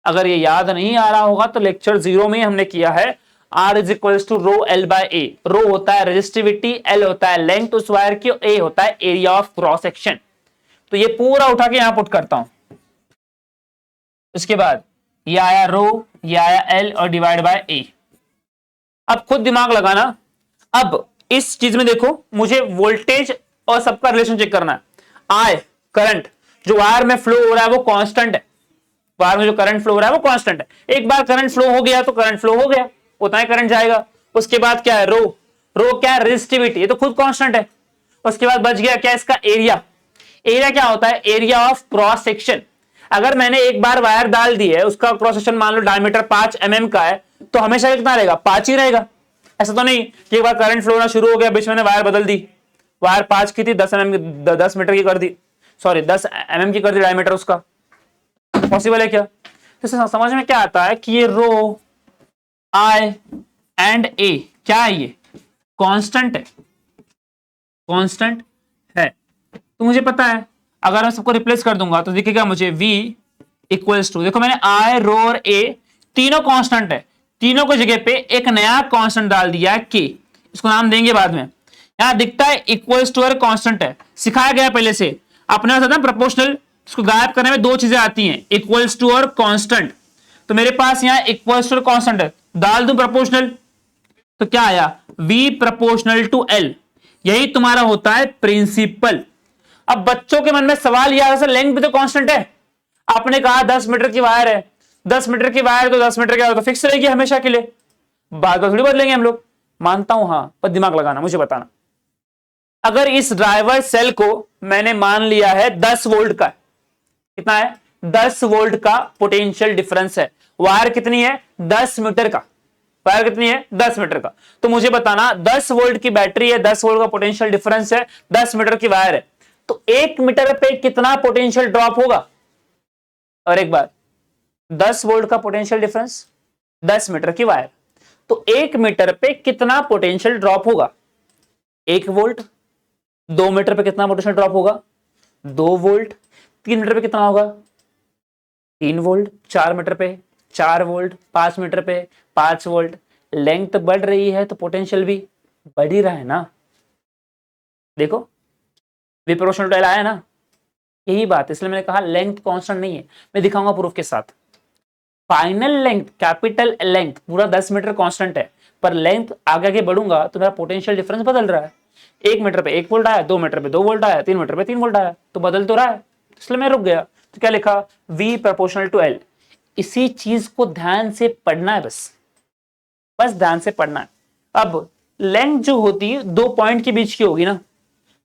अगर ये याद नहीं आ रहा होगा तो लेक्चर 0 में हमने किया है, R is equals to rho L by A। Rho होता है रेजिस्टिविटी, L होता है लेंथ उस वायर की, A होता है एरिया ऑफ क्रॉस सेक्शन। तो ये पूरा उठा के यहां पुट करता हूं। उसके बाद ये आया रो, ये आया L और डिवाइड बाय A। अब खुद दिमाग लगाना। अब इस चीज में देखो, मुझे वोल्टेज और सबका रिलेशन चेक करना है। I करंट जो वायर में फ्लो हो रहा है वो कांस्टेंट है, वायर में जो करंट फ्लो हो रहा है वो कांस्टेंट है। एक बार करंट फ्लो हो गया तो करंट फ्लो हो गया, उतना ही करंट जाएगा। उसके बाद क्या है? रो, रो क्या है? रेजिस्टिविटी, ये तो खुद कांस्टेंट है। उसके बाद बच गया क्या? इसका एरिया। एरिया क्या होता है? Area of cross section. अगर मैंने एक बार वायर डाल दी है, उसका क्रॉस सेक्शन मान लो डायमीटर 5 mm का है, तो हमेशा कितना रहेगा? 5 ही रहेगा। ऐसा तो नहीं कि एक बार करंट फ्लो होना शुरू हो गया, बीच में वायर बदल दी, वायर 5 की थी 10 मीटर की कर दी, सॉरी 10 mm की कर दी डायमीटर उसका। पॉसिबल है क्या? तो समझ में क्या आता है कि ये रो आई एंड ए क्या है? ये कांस्टेंट है, कांस्टेंट है। तो मुझे पता है अगर मैं सबको रिप्लेस कर दूंगा तो दिखेगा मुझे V इक्वल्स टू, देखो मैंने I, रो और A तीनों कांस्टेंट है, तीनों की जगह पे एक नया कांस्टेंट डाल दिया K, इसको नाम देंगे बाद में। यहां दिखता है इक्वल्स टू और कांस्टेंट है, सिखाया गया पहले से। अपने पास प्रोपोर्शनल, इसको गायब करने में 2 चीजें आती हैं, इक्वल्स टू और कांस्टेंट। तो मेरे पास यहाँ इक्वल्स टू और कांस्टेंट है, डाल दूं प्रोपोर्शनल तो क्या आया? V proportional to L। यही तुम्हारा होता है प्रिंसिपल। अब बच्चों के मन में सवाल यह है, लेंथ भी तो कांस्टेंट है। आपने कहा 10 मीटर की वायर है, 10 मीटर की वायर तो 10 मीटर की वायर तो फिक्स रहेगी हमेशा के लिए, बात बात थोड़ी बदलेंगे हम लोग। मानता हूं हाँ, पर दिमाग लगाना, मुझे बताना। अगर इस ड्राइवर सेल को मैंने मान लिया है 10 वोल्ट का, कितना है? 10 वोल्ट का पोटेंशियल डिफरेंस है। वायर कितनी है? 10 मीटर का। वायर कितनी है? 10 मीटर का। तो मुझे बताना 10 वोल्ट की बैटरी है, 10 वोल्ट का पोटेंशियल डिफरेंस है, 10 मीटर की वायर है, तो 1 मीटर पे कितना पोटेंशियल ड्रॉप होगा? और एक बार 10 वोल्ट का पोटेंशियल डिफरेंस, 10 मीटर की वायर, तो 1 मीटर पे कितना पोटेंशियल ड्रॉप होगा? 1 वोल्ट। 2 मीटर पे कितना पोटेंशियल ड्रॉप होगा? 2 वोल्ट। 3 मीटर पे कितना होगा? 3 वोल्ट। 4 मीटर पे 4 वोल्ट। 5 मीटर पे 5 वोल्ट। लेंथ बढ़ रही है तो पोटेंशियल भी बढ़ ही रहा है ना। देखो वी प्रोपोर्शनल टू एल आया ना, यही बात है। इसलिए मैंने कहा लेंथ कांस्टेंट नहीं है, मैं दिखाऊंगा प्रूफ के साथ। फाइनल लेंथ कैपिटल लेंथ पूरा 10 मीटर कांस्टेंट है, पर लेंथ आगे आगे बढ़ूंगा तो मेरा पोटेंशियल डिफरेंस बदल रहा है। 1 मीटर पे 1 वोल्ट आया, 2 मीटर पे 2 वोल्ट आया, 3 मीटर पे 3 वोल्ट आया, तो बदल तो रहा है। इसलिए मैं रुक गया। तो क्या लिखा? V proportional to L। इसी चीज को ध्यान से पढ़ना है, बस ध्यान से पढ़ना है। अब लेंथ जो होती है 2 पॉइंट के बीच की होगी ना,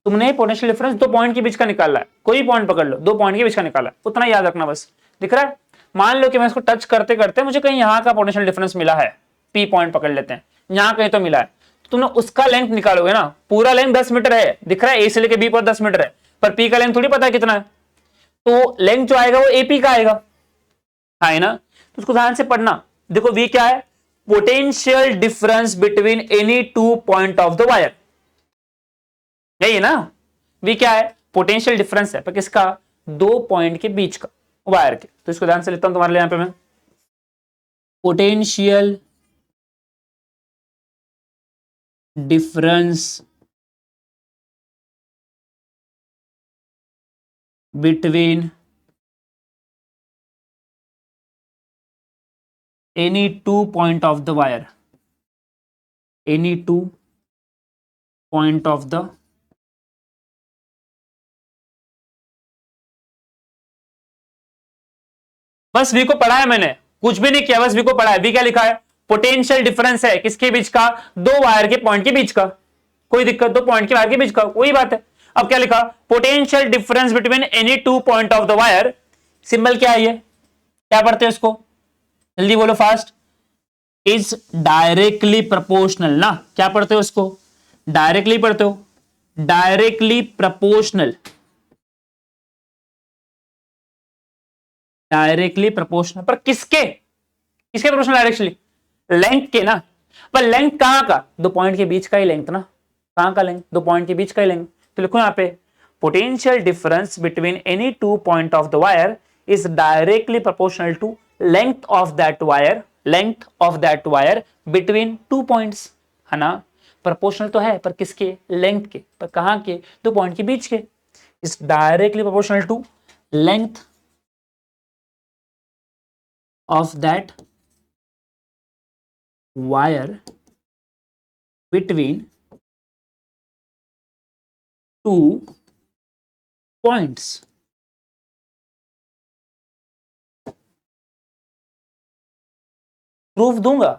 तुमने पोटेंशियल डिफरेंस 2 पॉइंट के बीच का निकाला है, कोई पॉइंट पकड़ लो, 2 पॉइंट के बीच का निकाला है, उतना याद रखना बस। दिख रहा है? मान लो कि मैं इसको टच करते करते मुझे कहीं यहां का पोटेंशियल डिफरेंस मिला है, P पॉइंट पकड़ लेते हैं, यहां कहीं तो मिला है, तो तुमने उसका लेंथ निकालोगे ना। पूरा लेंथ 10 मीटर है, दिख रहा है, ए से लेके बी पर 10 मीटर है, पर P का लेंथ थोड़ी पता है कितना है, तो लेंथ जो आएगा वो AP का आएगा, है ना। तो उसको ध्यान से पढ़ना। देखो V क्या है? Potential difference between any 2 point of the wire, यही है ना। V क्या है? पोटेंशियल डिफरेंस है, पर किसका? 2 पॉइंट के बीच का, वायर के। तो इसको ध्यान से लेता हूं तुम्हारे लिए यहां पे मैं। Potential difference between any 2 point of the wire, any 2 point of the bus V को पढ़ा है मैंने, कुछ भी नहीं किया, बस V को पढ़ा है। V क्या लिखा है? पोटेंशियल डिफरेंस है किसके बीच का? 2 वायर के पॉइंट के बीच का, कोई दिक्कत? 2 पॉइंट के वायर के बीच का, कोई बात है। अब क्या लिखा? Potential difference between any 2 point of the wire. Symbol क्या है ये? क्या पढ़ते हैं इसको? जल्दी बोलो फास्ट। इज डायरेक्टली प्रोपोर्शनल ना, क्या पढ़ते हो इसको? डायरेक्टली पढ़ते हो, डायरेक्टली प्रोपोर्शनल, डायरेक्टली प्रोपोर्शनल। पर किसके? किसके प्रोपोर्शनल? डायरेक्टली लेंथ के ना। पर लेंथ कहां का? 2 पॉइंट के बीच का ही लेंथ ना। कहां का लेंथ? 2 पॉइंट के बीच का ही लेंथ। तो लिखो यहां पे potential difference between any 2 point of the wire is directly proportional to length of that wire, length of that wire between 2 points, है ना। प्रोपोर्शनल तो है, पर किसके? लेंथ के। पर कहां के? 2 पॉइंट के बीच के। Is directly proportional to length of that wire between 2 points। Proof दूंगा,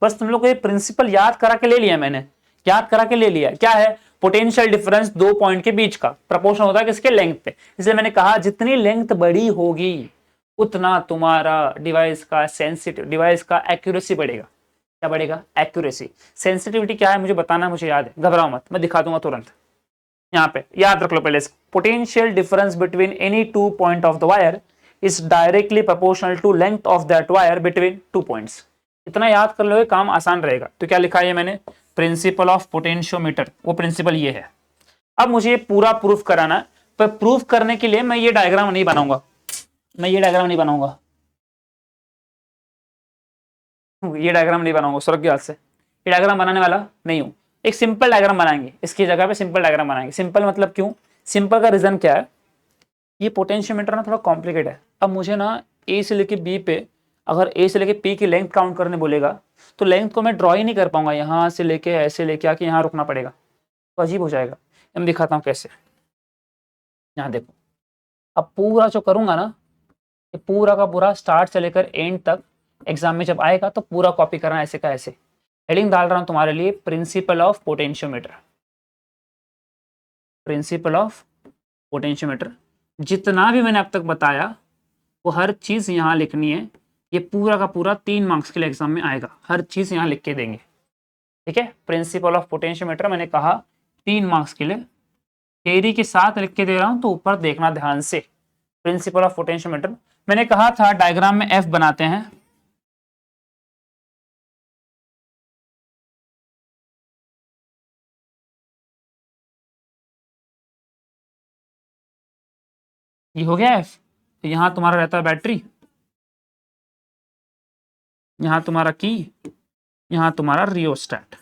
बस तुम लोग को ये प्रिंसिपल याद करा के ले लिया मैंने, याद करा के ले लिया। क्या है? पोटेंशियल डिफरेंस 2 पॉइंट के बीच का, प्रोपोर्शनल होता है किसके? लेंथ पे। इसलिए मैंने कहा जितनी लेंथ बड़ी होगी उतना तुम्हारा डिवाइस का सेंसिटिव, डिवाइस का एक्यूरेसी बढ़ेगा। क्या बढ़ेगा? एक्यूरेसी। सेंसिटिविटी क्या है मुझे बताना, मुझे याद है, घबराओ मत, मैं दिखा दूंगा तुरंत। यहाँ पे याद रख लो पहले, potential difference between any 2 point of the wire is directly proportional to length of that wire between 2 points. इतना याद कर लो, काम आसान रहेगा। तो क्या लिखा है मैंने? प्रिंसिपल ऑफ पोटेंशियोमीटर, वो प्रिंसिपल ये है। अब मुझे पूरा प्रूफ कराना है, पर प्रूफ करने के लिए मैं ये डायग्राम नहीं बनाऊंगा, मैं ये डायग्राम नहीं बनाऊंगा, ये डायग्राम नहीं बनाऊंगा, स्वर्ग याद से ये डायग्राम बनाने वाला नहीं हूं। एक सिंपल डायग्राम बनाएंगे, इसकी जगह पे सिंपल डायग्राम बनाएंगे। सिंपल मतलब क्यों? सिंपल का रीजन क्या है? ये पोटेंशियोमीटर ना थोड़ा कॉम्प्लिकेट है। अब मुझे ना ए से लेके बी पे, अगर ए से लेके पी की लेंथ काउंट करने बोलेगा तो लेंथ को मैं ड्रॉ ही नहीं कर पाऊंगा, यहाँ से लेके ऐसे लेके आके यहाँ रुकना पड़ेगा, तो अजीब हो जाएगा। मैं दिखाता हूँ कैसे। यहाँ देखो, अब पूरा जो करूंगा ना, ये पूरा का पूरा स्टार्ट से लेकर एंड तक एग्जाम में जब आएगा तो पूरा कॉपी करना, ऐसे का ऐसे। हेडिंग डाल रहा हूं तुम्हारे लिए, principle of potentiometer, principle of potentiometer. जितना भी मैंने अब तक बताया वो हर चीज यहाँ लिखनी है। ये पूरा का पूरा 3 मार्क्स के लिए एग्जाम में आएगा, हर चीज यहाँ लिख के देंगे, ठीक है। प्रिंसिपल ऑफ पोटेंशियोमीटर मैंने कहा 3 मार्क्स के लिए, थ्योरी के साथ लिख के दे रहा हूं, तो ऊपर देखना ध्यान से। प्रिंसिपल ऑफ पोटेंशियोमीटर मैंने कहा था डायग्राम में एफ बनाते हैं, ये हो गया एफ। तो यहाँ तुम्हारा रहता है बैटरी, यहाँ तुम्हारा की, यहाँ तुम्हारा रियोस्टेट,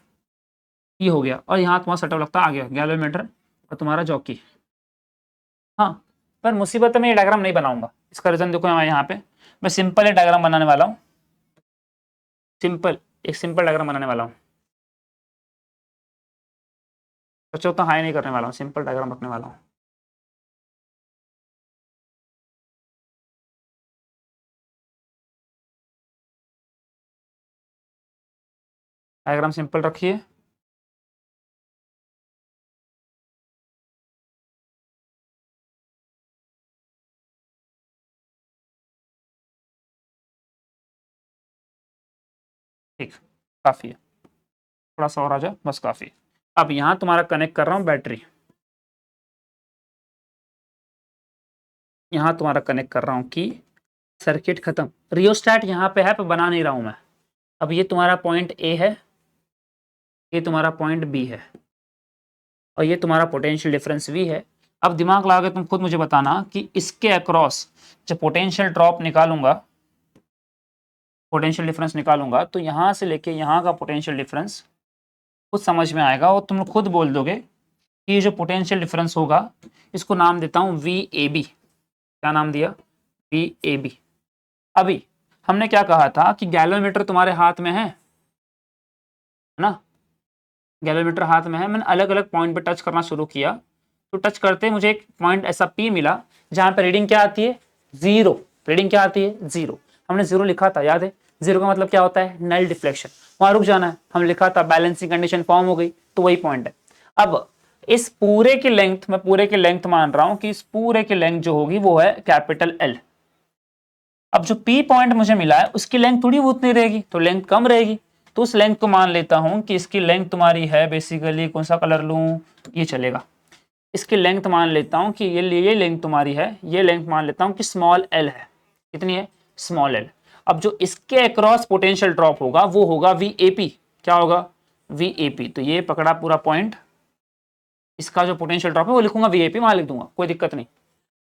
ये हो गया। और यहाँ तुम्हारा सेटअप लगता आ गया गैल्वेमीटर और तुम्हारा जॉकी। हाँ, पर मुसीबत है मैं ये डायग्राम नहीं बनाऊंगा। इसका रीजन देखो यहाँ पे मैं सिंपल एक डायग्राम बनाने वाला हूँ, एक सिंपल डायग्राम बनाने वाला हूँ। बच्चों तो हाई नहीं करने वाला हूँ, सिंपल डायग्राम रखने वाला हूँ। डायग्राम सिंपल रखिए। ठीक, काफी है, थोड़ा सा और आ जाए बस काफी। अब यहाँ तुम्हारा कनेक्ट कर रहा हूँ बैटरी, यहाँ तुम्हारा कनेक्ट कर रहा हूँ कि सर्किट खत्म। रियोस्टेट यहाँ पे है पर बना नहीं रहा हूँ मैं। अब ये तुम्हारा पॉइंट ए है, ये तुम्हारा पॉइंट बी है, और ये तुम्हारा पोटेंशियल डिफरेंस वी है। अब दिमाग लगा के तुम खुद मुझे बताना कि इसके अक्रॉस जब पोटेंशियल ड्रॉप निकालूंगा, पोटेंशियल डिफरेंस निकालूंगा, तो यहाँ से लेके यहाँ का पोटेंशियल डिफरेंस खुद समझ में आएगा और तुम खुद बोल दोगे कि ये जो पोटेंशियल डिफरेंस होगा इसको नाम देता हूँ वी ए बी। क्या नाम दिया? V A B. अभी हमने क्या कहा था कि गैल्वेमीटर तुम्हारे हाथ में है ना, गैल्वेमीटर हाथ में है। मैंने अलग अलग पॉइंट पे टच करना शुरू किया, तो टच करते मुझे एक पॉइंट ऐसा पी मिला जहां पे रीडिंग क्या आती है? जीरो। रीडिंग क्या आती है? जीरो। हमने जीरो लिखा था, याद है? जीरो का मतलब क्या होता है? Null deflection. वहां रुक जाना है, हम लिखा था बैलेंसिंग कंडीशन फॉर्म हो गई, तो वही पॉइंट है। अब इस पूरे की लेंथ, मैं पूरे की लेंथ मान रहा हूं कि इस पूरे की लेंथ जो होगी वो है कैपिटल एल। अब जो पी पॉइंट मुझे मिला है उसकी लेंथ थोड़ी उतनी रहेगी, तो लेंथ कम रहेगी। तो उस लेंथ को मान लेता हूं कि इसकी लेंथ तुम्हारी है बेसिकली, कौन सा कलर लूं, ये चलेगा। इसकी लेंथ मान लेता हूं कि ये लेंथ तुम्हारी है, ये लेंथ मान लेता हूं कि स्मॉल एल है। कितनी है? Small L. अब जो इसके अक्रॉस पोटेंशियल ड्रॉप होगा वो होगा वी ए पी। क्या होगा? We A P. तो ये पकड़ा पूरा पॉइंट, इसका जो पोटेंशियल ड्रॉप है वो लिखूंगा वी ए पी, वहां लिख दूंगा, कोई दिक्कत नहीं।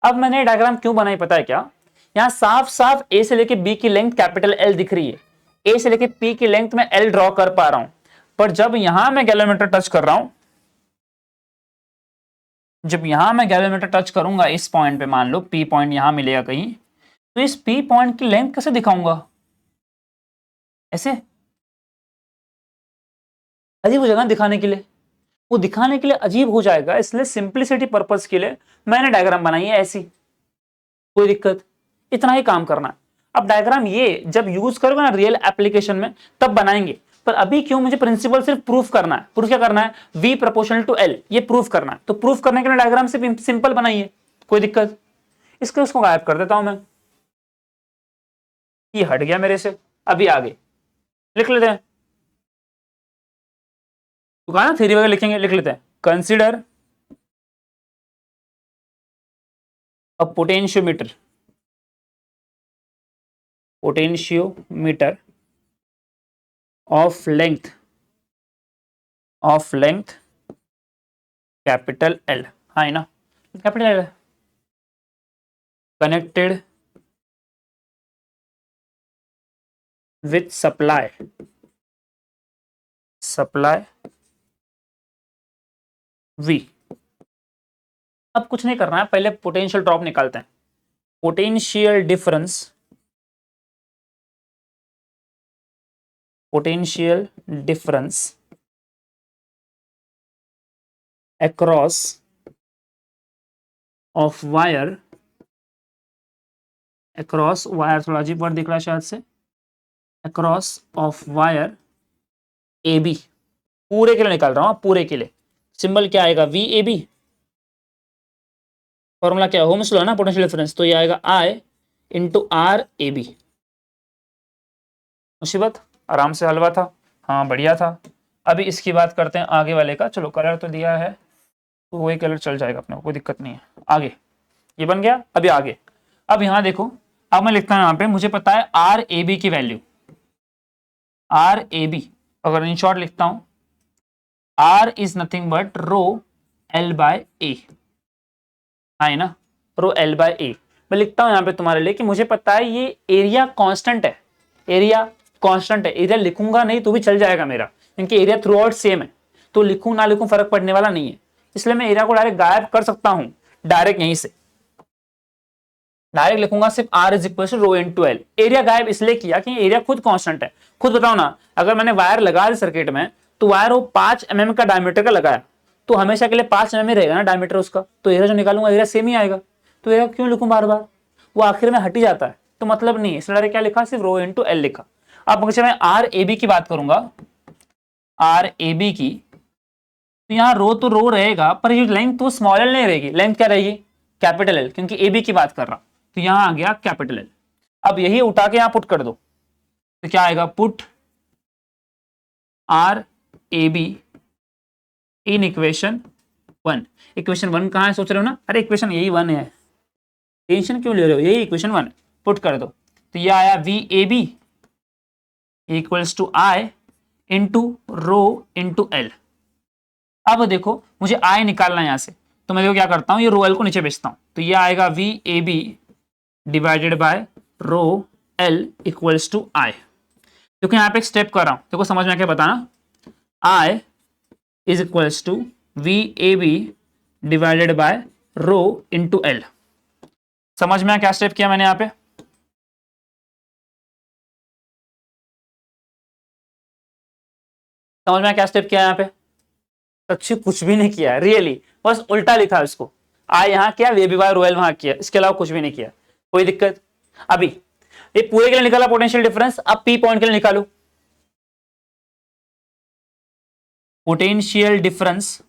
अब मैंने डायग्राम क्यों बनाई पता है क्या? यहां साफ साफ ए से लेके बी की लेंथ कैपिटल एल दिख रही है, ए से लेके पी की लेंथ में एल ड्रॉ कर पा रहा हूं। पर जब यहां मैं गैल्वेमीटर टच कर रहा हूं, जब यहां मैं गैल्वेमीटर टच करूंगा इस पॉइंट पे, मान लो पी पॉइंट यहां मिलेगा कहीं, तो इस पी पॉइंट की लेंथ कैसे दिखाऊंगा? ऐसे अजीब हो जाएगा दिखाने के लिए, वो दिखाने के लिए अजीब हो जाएगा, इसलिए सिंप्लिसिटी पर्पस के लिए मैंने डायग्राम बनाई है ऐसी। कोई दिक्कत? इतना ही काम करना है। अब डायग्राम ये जब यूज करोगे ना रियल एप्लीकेशन में तब बनाएंगे, पर अभी क्यों, मुझे प्रिंसिपल सिर्फ प्रूफ करना है। प्रूफ क्या करना है? v प्रोपोर्शनल टू l, ये प्रूफ करना है। तो प्रूफ करने के लिए डायग्राम सिर्फ सिंपल बनाइए, कोई दिक्कत? उसको गायब कर देता हूं मैं, ये हट गया मेरे से। अभी आगे लिख लेते हैं, तो कहा ना थ्योरी वगैरह लिखेंगे, लिख लेते हैं। Consider a potentiometer, potentiometer of length capital L. हाँ है ना, capital L, connected with supply V। अब कुछ नहीं करना है, पहले पोटेंशियल ड्रॉप निकालते हैं। Potential difference across of wire, थोड़ा अजीब वर्ड दिख रहा है शायद से, across of wire A B. पूरे के लिए निकाल रहा हूं, पूरे के लिए। सिंबल क्या आएगा? V A B. फॉर्मूला क्या है? ओम्स लॉ है ना पोटेंशियल डिफरेंस, तो ये आएगा I into R A B. मुसीबत आराम से हलवा था, हाँ बढ़िया था। अभी इसकी बात करते हैं आगे वाले का। चलो कलर तो दिया है तो वही कलर चल जाएगा अपने को, कोई दिक्कत नहीं है। आगे ये बन गया। अभी आगे, अब यहां देखो, अब मैं लिखता हूं यहां पे, मुझे पता है आर ए बी की वैल्यू, आर ए बी अगर इन शॉर्ट लिखता हूं, R is nothing but rho L by A, है ना, रो एल बाय ए। मैं लिखता हूं यहाँ पे तुम्हारे लिए कि मुझे पता है ये एरिया कांस्टेंट है, एरिया कांस्टेंट है, एरिया लिखूंगा नहीं तो भी चल जाएगा मेरा, क्योंकि एरिया थ्रू आउट सेम है, तो लिखूं ना लिखूं फर्क पड़ने वाला नहीं है, इसलिए मैं एरिया को डायरेक्ट गायब कर सकता हूं, डायरेक्ट यहीं से डायरेक्ट लिखूंगा सिर्फ r is equal to rho into L. Area गायब इसलिए किया कि एरिया खुद कांस्टेंट है। खुद बताओ ना, अगर मैंने वायर लगा दी सर्किट में, तो वायर वो 5 mm का डायमीटर का लगाया, तो हमेशा के लिए 5 mm रहेगा ना डायमीटर उसका, तो एरिया जो निकालूंगा एरिया सेम ही आएगा, तो एरिया क्यों लिखूं बार बार, वो आखिर में हट ही जाता है, तो मतलब नहीं है, इसलिए क्या लिखा, सिर्फ रो इनटू एल लिखा। अब मुझे मैं आर ए बी की बात करूंगा, आर ए बी की, तो यहाँ रो तो रो रहेगा, पर ये लेंथ तो स्मॉल एल नहीं रहेगी, लेंथ क्या रहेगी, कैपिटल एल, क्योंकि ए बी की बात कर रहा, तो यहां आ गया कैपिटल एल। अब यही उठा के यहां पुट कर दो, तो क्या आएगा, put R A B in equation 1। Equation 1 कहां है सोच रहे हो ना, अरे इक्वेशन यही 1 है, टेंशन क्यों ले रहे हो, यही इक्वेशन 1 पुट कर दो, तो ये आया V A B equals to I into rho into L. अब देखो मुझे आई निकालना है यहां से, तो मैं देखो क्या करता हूं, ये रो एल को नीचे भेजता हूं, तो ये आएगा V A B divided by rho L equals to I. क्योंकि यहाँ पे एक स्टेप कर रहा हूं, देखो समझ में आके बताना, I is equals to V A B divided by rho into L. समझ में क्या स्टेप किया मैंने यहाँ पे, समझ में क्या स्टेप किया यहाँ पे, सच्ची कुछ भी नहीं किया रियली, बस उल्टा लिखा इसको, आई यहाँ किया, V B by rho L वहां किया, इसके अलावा कुछ भी नहीं किया, कोई दिक्कत। अभी ये पूरे के लिए निकाला पोटेंशियल डिफरेंस, अब पी पॉइंट के लिए निकालो potential difference,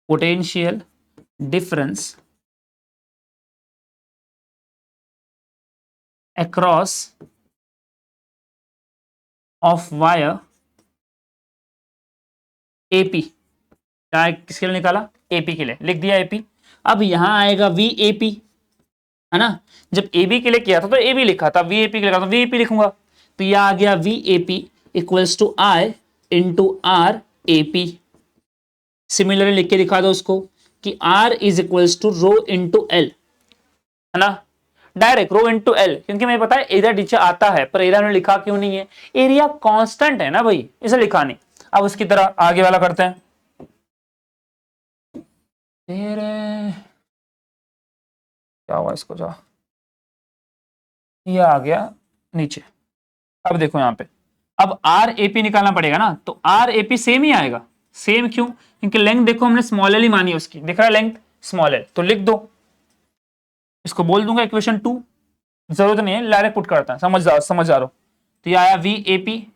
potential difference across of wire AP, क्या किसके लिए निकाला, एपी के लिए, लिख दिया एपी। अब यहां आएगा वी एपी, है ना, जब ए बी के लिए किया था तो ए बी लिखा था, वी ए पी के लिए लिखा था वी ए पी लिखूंगा, तो ये आ गया V A P equals to I into R A P. Similarly लिख के दिखा दो उसको कि R is equals to rho into L, है ना, डायरेक्ट रो इंटू एल, क्योंकि मुझे पता है एरिया नीचे आता है, पर एरिया में लिखा क्यों नहीं है, एरिया कांस्टेंट है ना भाई, इसे लिखा नहीं। अब उसकी तरह आगे वाला करते हैं, क्या हुआ इसको, जा ये आ गया नीचे। अब देखो यहाँ पे, अब आर ए पी निकालना पड़ेगा ना, तो आर ए पी सेम ही आएगा, सेम क्यों, क्योंकि लेंथ देखो हमने स्मॉल एल ही मानी है उसकी, दिख रहा है लेंथ स्मॉल एल, तो लिख दो, इसको बोल दूंगा इक्वेशन 2, जरूरत नहीं है डायरेक्ट पुट करता है, समझ जा रहा हो, तो ये आया V A P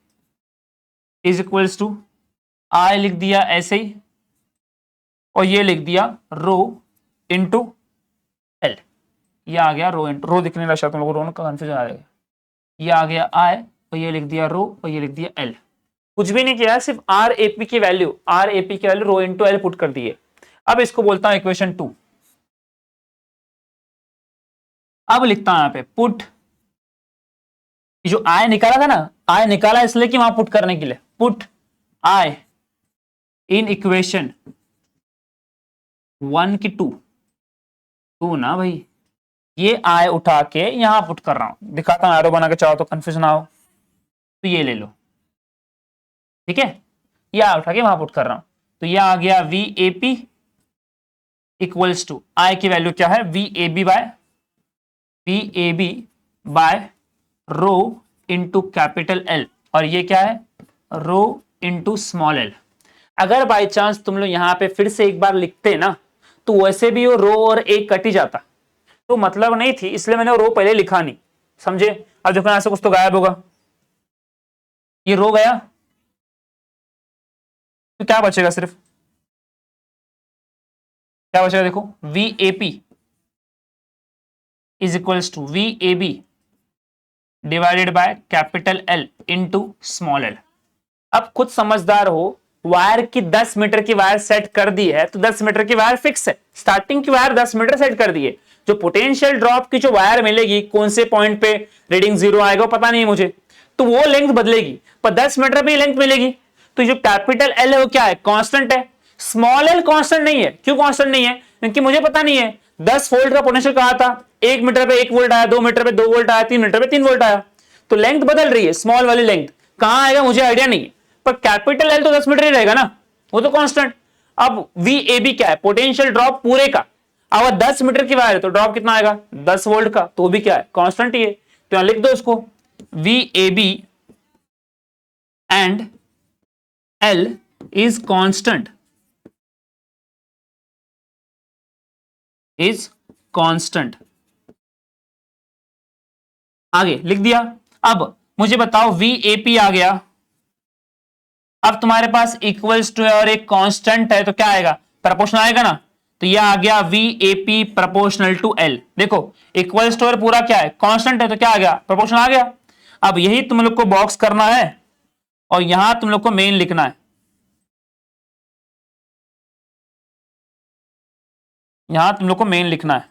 is equals to I लिख दिया ऐसे ही, और ये लिख दिया रो इंटू एल, ये आ गया रो इंटू, रो दिखने लगा तुम लोगों को, रो का कंफ्यूजन आ जाएगा, ये आ गया आई और ये लिख दिया रो और ये लिख दिया एल, कुछ भी नहीं किया, सिर्फ आर ए पी की वैल्यू, आर ए पी की वैल्यू रो इंटू एल पुट कर दिए। अब इसको बोलता हूं इक्वेशन 2। अब लिखता हूं यहां पे पुट, जो आई निकाला था ना, आई निकाला इसलिए कि वहां पुट करने के लिए, पुट आई इन इक्वेशन 1 की 2 ना भाई, ये आई उठा के यहां पुट कर रहा हूं, दिखाता हूं एरो बना के, चाहो तो कंफ्यूज ना हो, तो ये ले लो, ठीक है, ये आई उठा के वहां पुट कर रहा हूं, तो ये आ गया V A P equals to I की वैल्यू क्या है, V A B by rho into capital L, और ये क्या है, रो इंटू स्मॉल एल। अगर बाई चांस तुम लोग यहां पे फिर से एक बार लिखते ना, तो वैसे भी वो रो और एक कट ही जाता, तो मतलब नहीं थी, इसलिए मैंने रो पहले लिखा नहीं, समझे। अब देखो यहां से कुछ तो गायब होगा, ये रो गया, तो क्या बचेगा, सिर्फ क्या बचेगा, देखो V A P is equals to V A B divided by capital L into small L. अब खुद समझदार हो, वायर की 10 मीटर की वायर सेट कर दी है, तो 10 मीटर की वायर फिक्स है, स्टार्टिंग की वायर 10 मीटर सेट कर दी है, जो पोटेंशियल ड्रॉप की जो वायर मिलेगी, कौन से पॉइंट पे रीडिंग 0 आएगा पता नहीं मुझे, तो वो लेंथ बदलेगी, पर 10 मीटर पे लेंथ मिलेगी, तो जो कैपिटल एल है वो क्या है, कांस्टेंट है, स्मॉल एल कांस्टेंट नहीं है। क्यों कांस्टेंट नहीं है, क्योंकि मुझे पता नहीं है 10 वोल्ट का पोटेंशियल कहा था, 1 मीटर पे 1 वोल्ट आया, 2 मीटर पे 2 वोल्ट आया, 3 मीटर पे 3 वोल्ट आया, तो लेंथ बदल रही है, स्मॉल वाली लेंथ कहां आएगा मुझे आइडिया नहीं है, पर कैपिटल एल तो 10 मीटर ही रहेगा ना, वो तो कांस्टेंट। अब वी ए बी क्या है, पोटेंशियल ड्रॉप पूरे का, अगर 10 मीटर की वायर है तो ड्रॉप कितना आएगा 10 वोल्ट का, तो भी क्या है कांस्टेंट ही है, तो यहां लिख दो इसको V A B and L is constant, is constant. आगे लिख दिया। अब मुझे बताओ वी ए पी आ गया, अब तुम्हारे पास इक्वल्स टू है और एक कांस्टेंट है, तो क्या आएगा प्रोपोर्शनल आएगा ना, तो यह आ गया V A P proportional to L. देखो इक्वल्स टू पूरा क्या है कांस्टेंट है, तो क्या आ गया प्रोपोर्शनल आ गया। अब यही तुम लोग को बॉक्स करना है और यहां तुम लोग को मेन लिखना है, यहां तुम लोग को मेन लिखना है,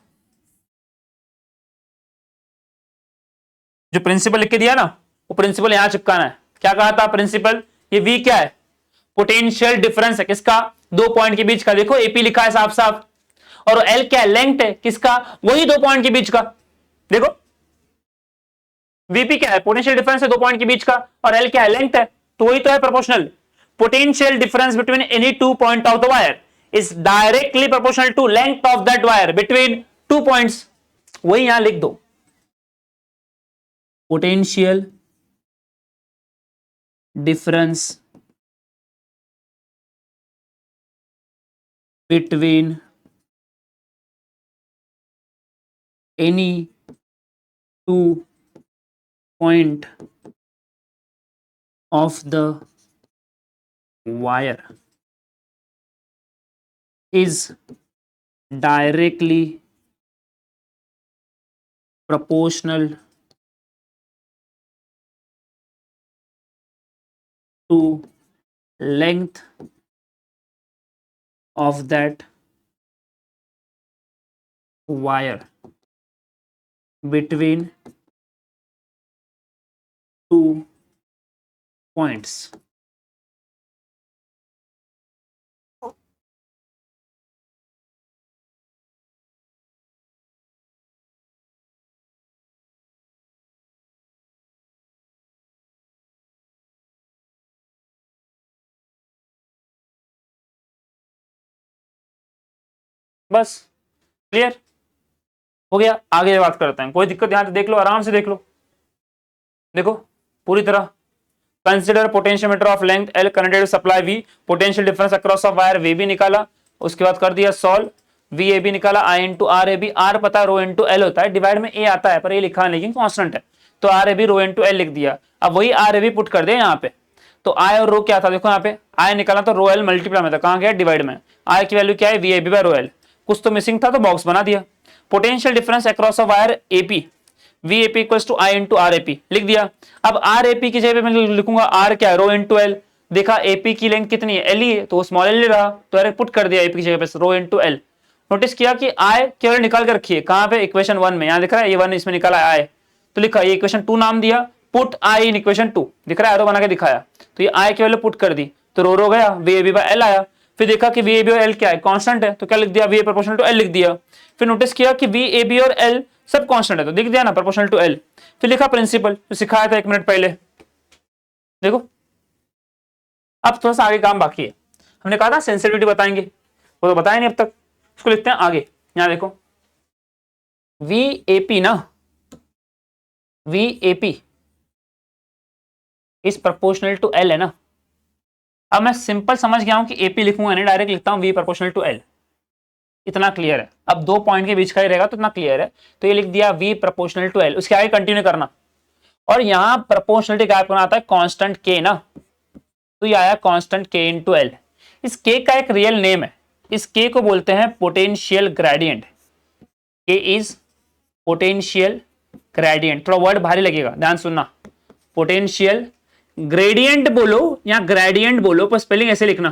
जो प्रिंसिपल लिख के दिया ना वो प्रिंसिपल यहां चिपकाना है। क्या कहा था प्रिंसिपल, ये वी क्या है पोटेंशियल डिफरेंस है किसका, दो पॉइंट के बीच का, देखो एपी लिखा है साफ साफ, और एल क्या है लेंथ है किसका, वही दो पॉइंट के बीच का। देखो वीपी क्या है पोटेंशियल डिफरेंस है दो पॉइंट के बीच का, और एल क्या है लेंथ है, तो वही तो है proportional. Potential difference between any two point of the wire is directly proportional to length of that wire between two points, वही यहां लिख दो potential difference between any two point of the wire is directly proportional to length of that wire between two points। बस clear हो गया, आगे बात करते हैं, कोई दिक्कत यहां से देख लो आराम से देख लो, देखो पूरी तरह। Consider potentiometer of length L connected to supply V, potential difference across of wire V भी निकाला, उसके बाद कर दिया सॉल्व, वी ए बी निकाला, I into R A B, R पता है रो इंटू एल होता है, डिवाइड में ए आता है पर ए लिखा है लेकिन कांस्टेंट है, तो R A B rho into L लिख दिया। अब वही आर ए बी पुट कर दे यहाँ पे, तो आई और रो क्या था देखो यहाँ पे आई निकाला तो रो एल मल्टीप्लाई में था, कहाँ गया डिवाइड में, आई की वैल्यू क्या है V A B by rho L, कुछ तो मिसिंग था तो बॉक्स बना दिया। Potential difference across of wire AP V A P equals to I into R A P लिख दिया। अब आर ए पी की जगह पे मैं लिखूंगा आर क्या है रो इंटू एल, देखा एपी की लेंथ कितनी है एल ही है तो स्मॉल एल रहा, तो डायरेक्ट पुट कर दिया एपी की जगह पे रो इंटू एल। नोटिस किया कि आई केवल निकाल कर रखिए कहां पे इक्वेशन 1 में, यहां दिख रहा है ये 1 इसमें निकाला है आई, तो लिखा ये इक्वेशन 2 नाम दिया, पुट आई इन इक्वेशन 2 दिख रहा है एरो बना के दिखाया, तो ये आई की वैल्यू पुट कर दी तो रो गया V A B by L आया। फिर देखा कि वी ए बी और एल क्या है कांस्टेंट है, तो क्या लिख दिया V A proportional to L लिख दिया। फिर नोटिस किया कि वी ए बी और एल सब कांस्टेंट है तो लिख दिया ना प्रोपोर्शनल टू एल। फिर लिखा प्रिंसिपल जो सिखाया था 1 मिनट पहले, देखो अब थोड़ा सा आगे काम बाकी है, हमने कहा था सेंसिटिविटी बताएंगे वो तो बताया नहीं अब तक, इसको लिखते हैं आगे। यहां देखो वी ए पी ना, V A P is proportional to L है ना, अब मैं सिंपल समझ गया हूं कि एपी लिखूंगा नहीं डायरेक्ट लिखता हूं वी प्रोपोर्शनल टू एल, इतना क्लियर है। अब दो पॉइंट के बीच का ही रहेगा तो इतना क्लियर है, तो ये लिख दिया वी प्रोपोर्शनल टू एल, उसके आगे कंटिन्यू करना, और यहां प्रोपोर्शनलिटी क्या करना आता है कांस्टेंट के ना, तो ये आया कांस्टेंट के इनटू एल। इस के का एक रियल नेम है, इस के को बोलते हैं पोटेंशियल ग्रेडियंट, के इज पोटेंशियल ग्रेडियंट, थोड़ा वर्ड भारी लगेगा ध्यान सुनना, पोटेंशियल ग्रेडियंट बोलो या ग्रेडियंट बोलो पर स्पेलिंग ऐसे लिखना,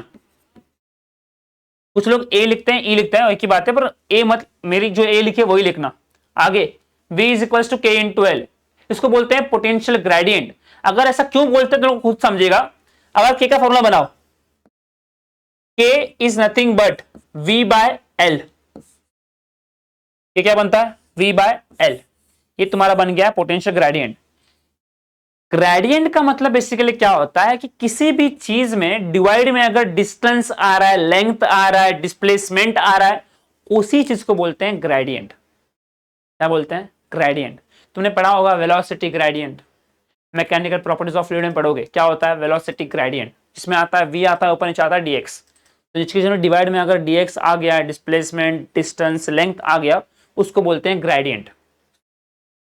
कुछ लोग ए लिखते हैं ई लिखते हैं एक ही बात है, पर ए मत, मेरी जो ए लिखी है वही लिखना। आगे v इज इक्वल टू के इंटू एल, इसको बोलते हैं पोटेंशियल ग्रेडियंट। अगर ऐसा क्यों बोलते हैं तो खुद समझेगा, अगर के का फॉर्मूला बनाओ के is nothing but v by L, ये क्या बनता है V बाय एल, ये तुम्हारा बन गया पोटेंशियल ग्रेडियंट। ग्रेडियंट का मतलब बेसिकली क्या होता है कि किसी भी चीज में डिवाइड में अगर डिस्टेंस आ रहा है, लेंथ आ रहा है, डिस्प्लेसमेंट आ रहा है, उसी चीज को बोलते हैं ग्रेडियंट। क्या बोलते हैं? ग्रेडियंट। तुमने पढ़ा होगा velocity gradient, mechanical properties of fluid में पढ़ोगे क्या होता है वेलोसिटी ग्रेडियंट, जिसमें आता है v आता है ऊपर नीचे आता है dx। तो जिस चीज में डिवाइड में अगर dx आ गया, डिस्प्लेसमेंट, डिस्टेंस, लेंथ आ गया, उसको बोलते हैं ग्रेडियंट।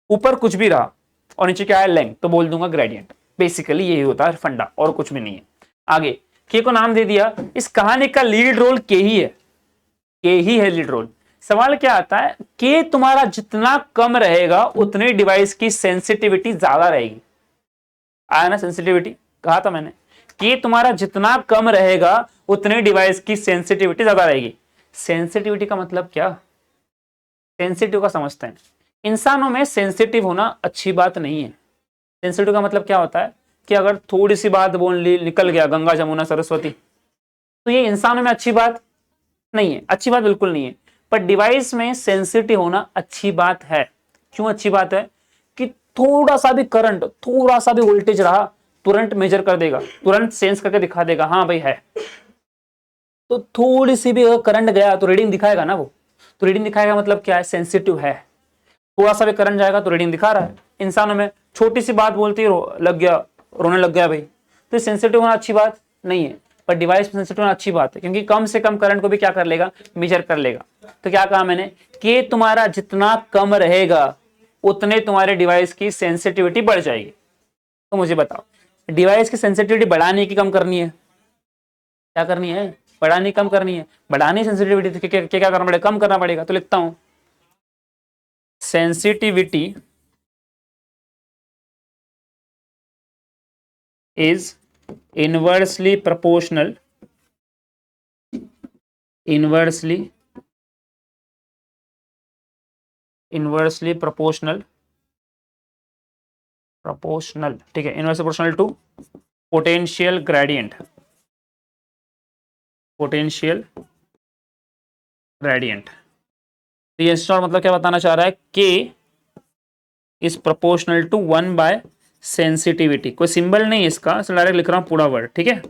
ऊपर कुछ भी रहा और नीचे क्या है लेंथ, तो बोल दूंगा ग्रेडियंट। बेसिकली यही होता है फंडा, और कुछ भी नहीं है। आगे के को नाम दे दिया, इस कहानी का लीड रोल के ही है, के ही है लीड रोल। सवाल क्या आता है, के तुम्हारा जितना कम रहेगा उतने डिवाइस की सेंसिटिविटी ज्यादा रहेगी। आया ना सेंसिटिविटी, कहा था मैंने कि तुम्हारा जितना कम रहेगा उतने डिवाइस की सेंसिटिविटी ज्यादा रहेगी। सेंसिटिविटी का मतलब क्या, सेंसिटिव का समझते हैं। इंसानों में सेंसिटिव होना अच्छी बात नहीं है। सेंसिटिव का मतलब क्या होता है कि अगर थोड़ी सी बात बोल ली, निकल गया गंगा जमुना सरस्वती, तो ये इंसानों में अच्छी बात नहीं है, अच्छी बात बिल्कुल नहीं है। पर डिवाइस में सेंसिटिव होना अच्छी बात है। क्यों अच्छी बात है? कि थोड़ा सा भी करंट, थोड़ा सा भी वोल्टेज रहा, तुरंत मेजर कर देगा, तुरंत सेंस करके दिखा देगा, हाँ भाई है। तो थोड़ी सी भी अगर करंट गया तो रीडिंग दिखाएगा ना वो। तो रीडिंग दिखाएगा मतलब क्या है, सेंसिटिव है। थोड़ा सा भी करंट जाएगा तो रीडिंग दिखा रहा है। इंसानों में छोटी सी बात बोलती लग गया, रोने लग गया भाई, तो सेंसिटिव होना अच्छी बात नहीं है। पर डिवाइस में सेंसिटिव होना अच्छी बात है, क्योंकि कम से कम करंट को भी क्या कर लेगा, मेजर कर लेगा। तो क्या कहा मैंने कि तुम्हारा जितना कम रहेगा उतने तुम्हारे डिवाइस की सेंसिटिविटी बढ़ जाएगी। तो मुझे बताओ, डिवाइस की सेंसिटिविटी बढ़ानी की कम करनी है? क्या करनी है? बढ़ानी कम करनी है? बढ़ानी सेंसिटिविटी तो क्या करना पड़ेगा, कम करना पड़ेगा। तो लिखता हूं सेंसिटिविटी is inversely proportional ठीक है, inversely proportional to potential gradient. तो ये स्टॉर मतलब क्या बताना चाह रहा है, K is proportional to 1 by sensitivity. कोई सिंबल नहीं इसका, डायरेक्ट लिख रहा हूं पूरा वर्ड, ठीक है।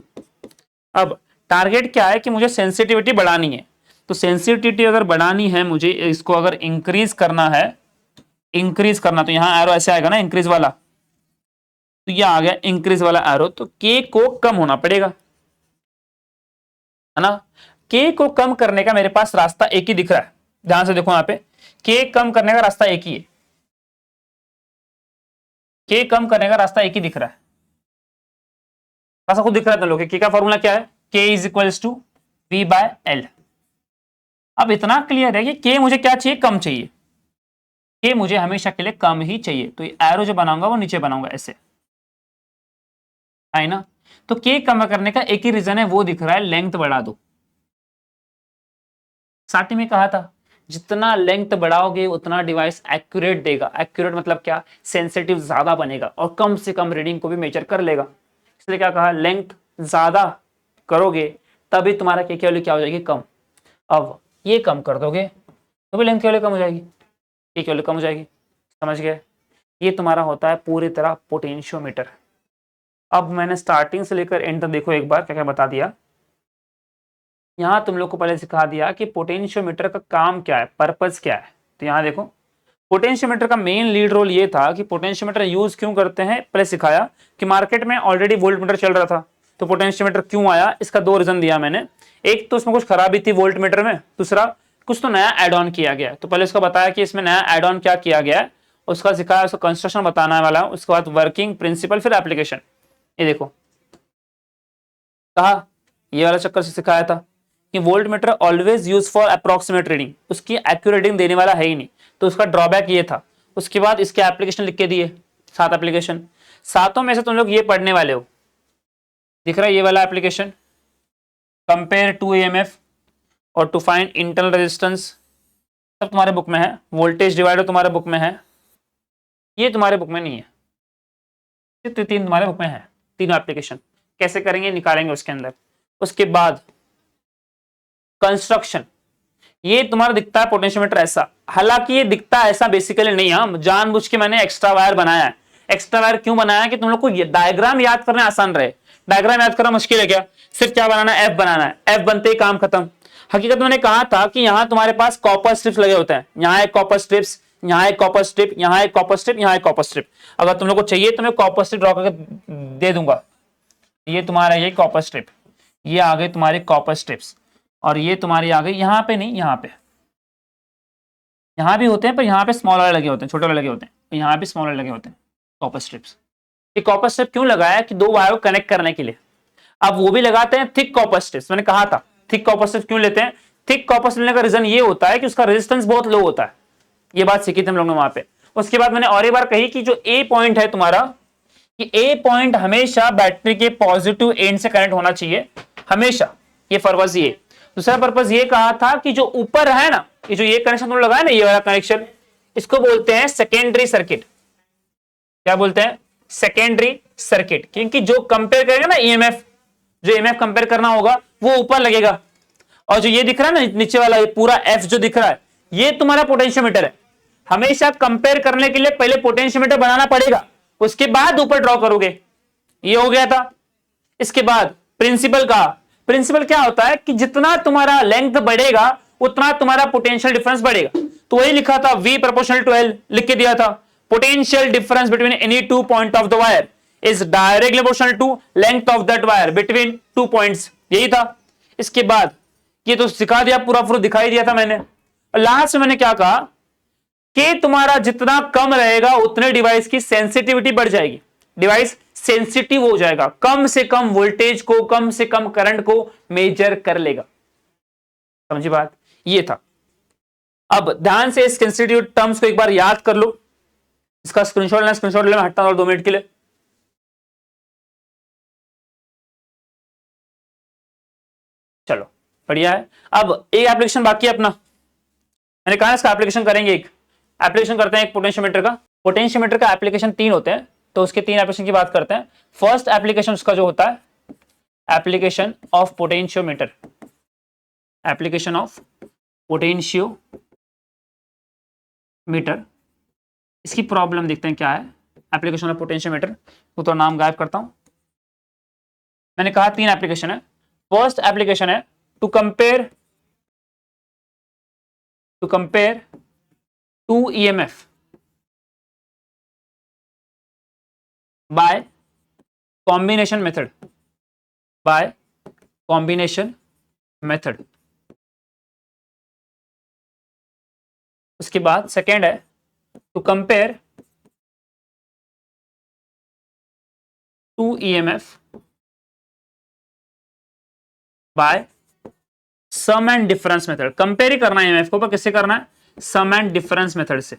अब टारगेट क्या है कि मुझे सेंसिटिविटी बढ़ानी है। तो सेंसिटिविटी अगर बढ़ानी है मुझे, इसको अगर इंक्रीज करना है, तो यहां एरो ऐसे आएगा ना, इंक्रीज वाला, तो ये आ गया इंक्रीज वाला एरो। तो के को कम होना पड़ेगा, है ना। के को कम करने का मेरे पास रास्ता एक ही दिख रहा है, ध्यान से देखो यहां पे, के कम करने का रास्ता एक ही है। के कम करने का रास्ता एक ही दिख रहा है, रास्ता खुद दिख रहा है। लोग के का फॉर्मूला क्या है, K is equals to V by L. अब इतना क्लियर है कि के मुझे क्या चाहिए, कम चाहिए। के मुझे हमेशा के लिए कम ही चाहिए। तो ये एरो जो बनाऊंगा वो नीचे बनाऊंगा ऐसे, है ना। तो के कम करने का एक ही रीजन है, वो दिख रहा है, लेंथ बढ़ा दो। स्टार्टिंग में कहा था जितना लेंथ बढ़ाओगे उतना डिवाइस एक्यूरेट देगा। एक्यूरेट मतलब क्या, सेंसिटिव ज्यादा बनेगा और कम से कम रीडिंग को भी मेजर कर लेगा। इसलिए क्या कहा, लेंथ ज्यादा करोगे तभी तुम्हारा के वैल्यू क्या हो जाएगी, कम। अब ये कम कर दोगे तो भी लेंथ की वैल्यू कम हो जाएगी, के वैल्यू कम हो जाएगी। समझ गए? ये तुम्हारा होता है पूरी तरह पोटेंशियोमीटर। अब मैंने स्टार्टिंग से लेकर एंड तक देखो एक बार क्या क्या बता दिया। यहां तुम लोग को पहले सिखा दिया कि पोटेंशियोमीटर का काम क्या है, पर्पस क्या है। तो यहां देखो, पोटेंशियोमीटर का मेन लीड रोल ये था कि पोटेंशियोमीटर यूज क्यों करते हैं, पहले सिखाया कि मार्केट में ऑलरेडी वोल्टमीटर चल रहा था, तो पोटेंशियोमीटर क्यों आया, इसका दो रीजन दिया मैंने। एक तो उसमें कुछ खराबी थी वोल्टमीटर में, दूसरा कुछ तो नया एड ऑन किया गया। तो पहले उसका बताया कि इसमें नया एड ऑन क्या किया गया है, उसका सिखाया, उसका कंस्ट्रक्शन बताने वाला है, उसके बाद वर्किंग प्रिंसिपल, फिर एप्लीकेशन। ये देखो कहा, ये वाला चक्कर से सिखाया था कि voltmeter always use for approximate reading, उसकी एक्यूरेट रीडिंग देने वाला है ही नहीं, तो उसका ड्रॉबैक ये था। उसके बाद इसके एप्लीकेशन लिख के दिए, 7 एप्लीकेशन, सातों में से तुम लोग ये पढ़ने वाले हो। दिख रहा है ये वाला एप्लीकेशन, कंपेयर टू ईएमएफ और टू फाइंड इंटरनल रेजिस्टेंस, सब तुम्हारे बुक में है। वोल्टेज डिवाइडर तुम्हारे बुक में है, ये तुम्हारे बुक में नहीं है, ये तीन तुम्हारे बुक में है। तीनों एप्लीकेशन कैसे करेंगे, निकालेंगे उसके अंदर। उसके बाद कंस्ट्रक्शन, ये तुम्हारा दिखता है पोटेंशियोमीटर ऐसा, हालांकि ये दिखता ऐसा बेसिकली नहीं है, जानबूझ के मैंने एक्स्ट्रा वायर बनाया है। एक्स्ट्रा वायर क्यों बनाया है कि तुम लोग को डायग्राम याद करना आसान रहे। डायग्राम याद करना मुश्किल है क्या, सिर्फ क्या बनाना है, एफ बनाना है, एफ बनते ही काम खत्म। हकीकत मैंने कहा था कि यहां तुम्हारे पास कॉपर स्ट्रिप्स लगे होते हैं, यहां एक कॉपर स्ट्रिप्स, यहां एक कॉपर स्ट्रिप, यहां एक कॉपर स्ट्रिप, यहां एक कॉपर स्ट्रिप। अगर तुम लोग को चाहिए तो मैं कॉपर स्ट्रिप ड्रॉ करके दे दूंगा। ये तुम्हारा ये कॉपर स्ट्रिप, ये आ गए तुम्हारे कॉपर स्ट्रिप्स, और ये तुम्हारी आ गई यहां पे नहीं, यहां पे, यहां भी होते हैं पर यहां पे स्मॉल वाले लगे होते हैं, छोटे वाले लगे होते हैं, यहां भी स्मॉल वाले लगे होते हैं कॉपर स्ट्रिप्स। ये कॉपर स्ट्रिप क्यों लगाया कि दो वायर को कनेक्ट करने के लिए। अब वो भी लगाते हैं थिक कॉपर स्ट्रिप्स, मैंने कहा था थिक कॉपर स्ट्रिप क्यों लेते हैं। थिक कॉपर स्ट्रिप लेने का रीजन ये होता है कि उसका रेजिस्टेंस बहुत लो होता है, ये बात सीखी थी हम लोग ने वहां पे। उसके बाद मैंने और एक बार कही कि जो ए पॉइंट है तुम्हारा, कि ए पॉइंट हमेशा बैटरी के पॉजिटिव एंड से कनेक्ट होना चाहिए हमेशा, ये पर्पस ये। दूसरा पर्पस ये कहा था कि जो ऊपर है ना, ये जो ये कनेक्शन तुम लगाया ना, ये वाला कनेक्शन, इसको बोलते हैं सेकेंडरी सर्किट। क्या बोलते हैं, सेकेंडरी सर्किट, क्योंकि जो कंपेयर करेगा ना ईएमएफ, जो ईएमएफ कंपेयर करना होगा वो ऊपर लगेगा, और जो ये दिख रहा है ना नीचे वाला, ये पूरा एफ जो दिख रहा है, ये तुम्हारा पोटेंशियोमीटर है। हमेशा कंपेयर करने के लिए पहले पोटेंशियोमीटर बनाना पड़ेगा, उसके बाद ऊपर ड्रॉ करोगे। ये हो गया था। इसके बाद प्रिंसिपल का, प्रिंसिपल क्या होता है कि जितना तुम्हारा लेंथ बढ़ेगा उतना तुम्हारा पोटेंशियल डिफरेंस बढ़ेगा। तो वही लिखा था V प्रोपोर्शनल टू L, लिख के दिया था। Potential difference between any two point of the wire is directly proportional to length of that wire between two points, यही था। इसके बाद ये तो सिखा दिया, पूरा पूरा दिखाई दिया था मैंने। लास्ट में मैंने क्या कहा कि तुम्हारा जितना कम रहेगा उतने डिवाइस की सेंसिटिविटी बढ़ जाएगी, डिवाइस सेंसिटिव हो जाएगा, कम से कम वोल्टेज को, कम से कम करंट को मेजर कर लेगा। समझी बात, ये था। अब ध्यान से इस सेंसिटिव टर्म्स को एक बार याद कर लो। इसका स्क्रीनशॉट लेना, स्क्रीनशॉट लेना, हटता हूं 2 मिनट के लिए। चलो बढ़िया है। अब एक एप्लीकेशन बाकी है अपना, मैंने कहा इसका एप्लीकेशन करेंगे, एक एप्लीकेशन करते हैं एक पोटेंशियोमीटर का। पोटेंशियोमीटर का एप्लीकेशन 3 होते हैं, तो उसके 3 एप्लीकेशन की बात करते हैं। फर्स्ट एप्लीकेशन उसका जो होता है application of potentiometer, application of potentiometer. इसकी प्रॉब्लम देखते हैं क्या है। एप्लीकेशन ऑफ पोटेंशियोमीटर, तो नाम गायब करता हूं। मैंने कहा 3 एप्लीकेशन है। फर्स्ट एप्लीकेशन है to compare to EMF by combination method। उसके बाद सेकेंड है to compare to EMF by sum and difference method. Compare ही करना है EMF को, पर किससे करना है, सम एंड डिफरेंस मेथड से।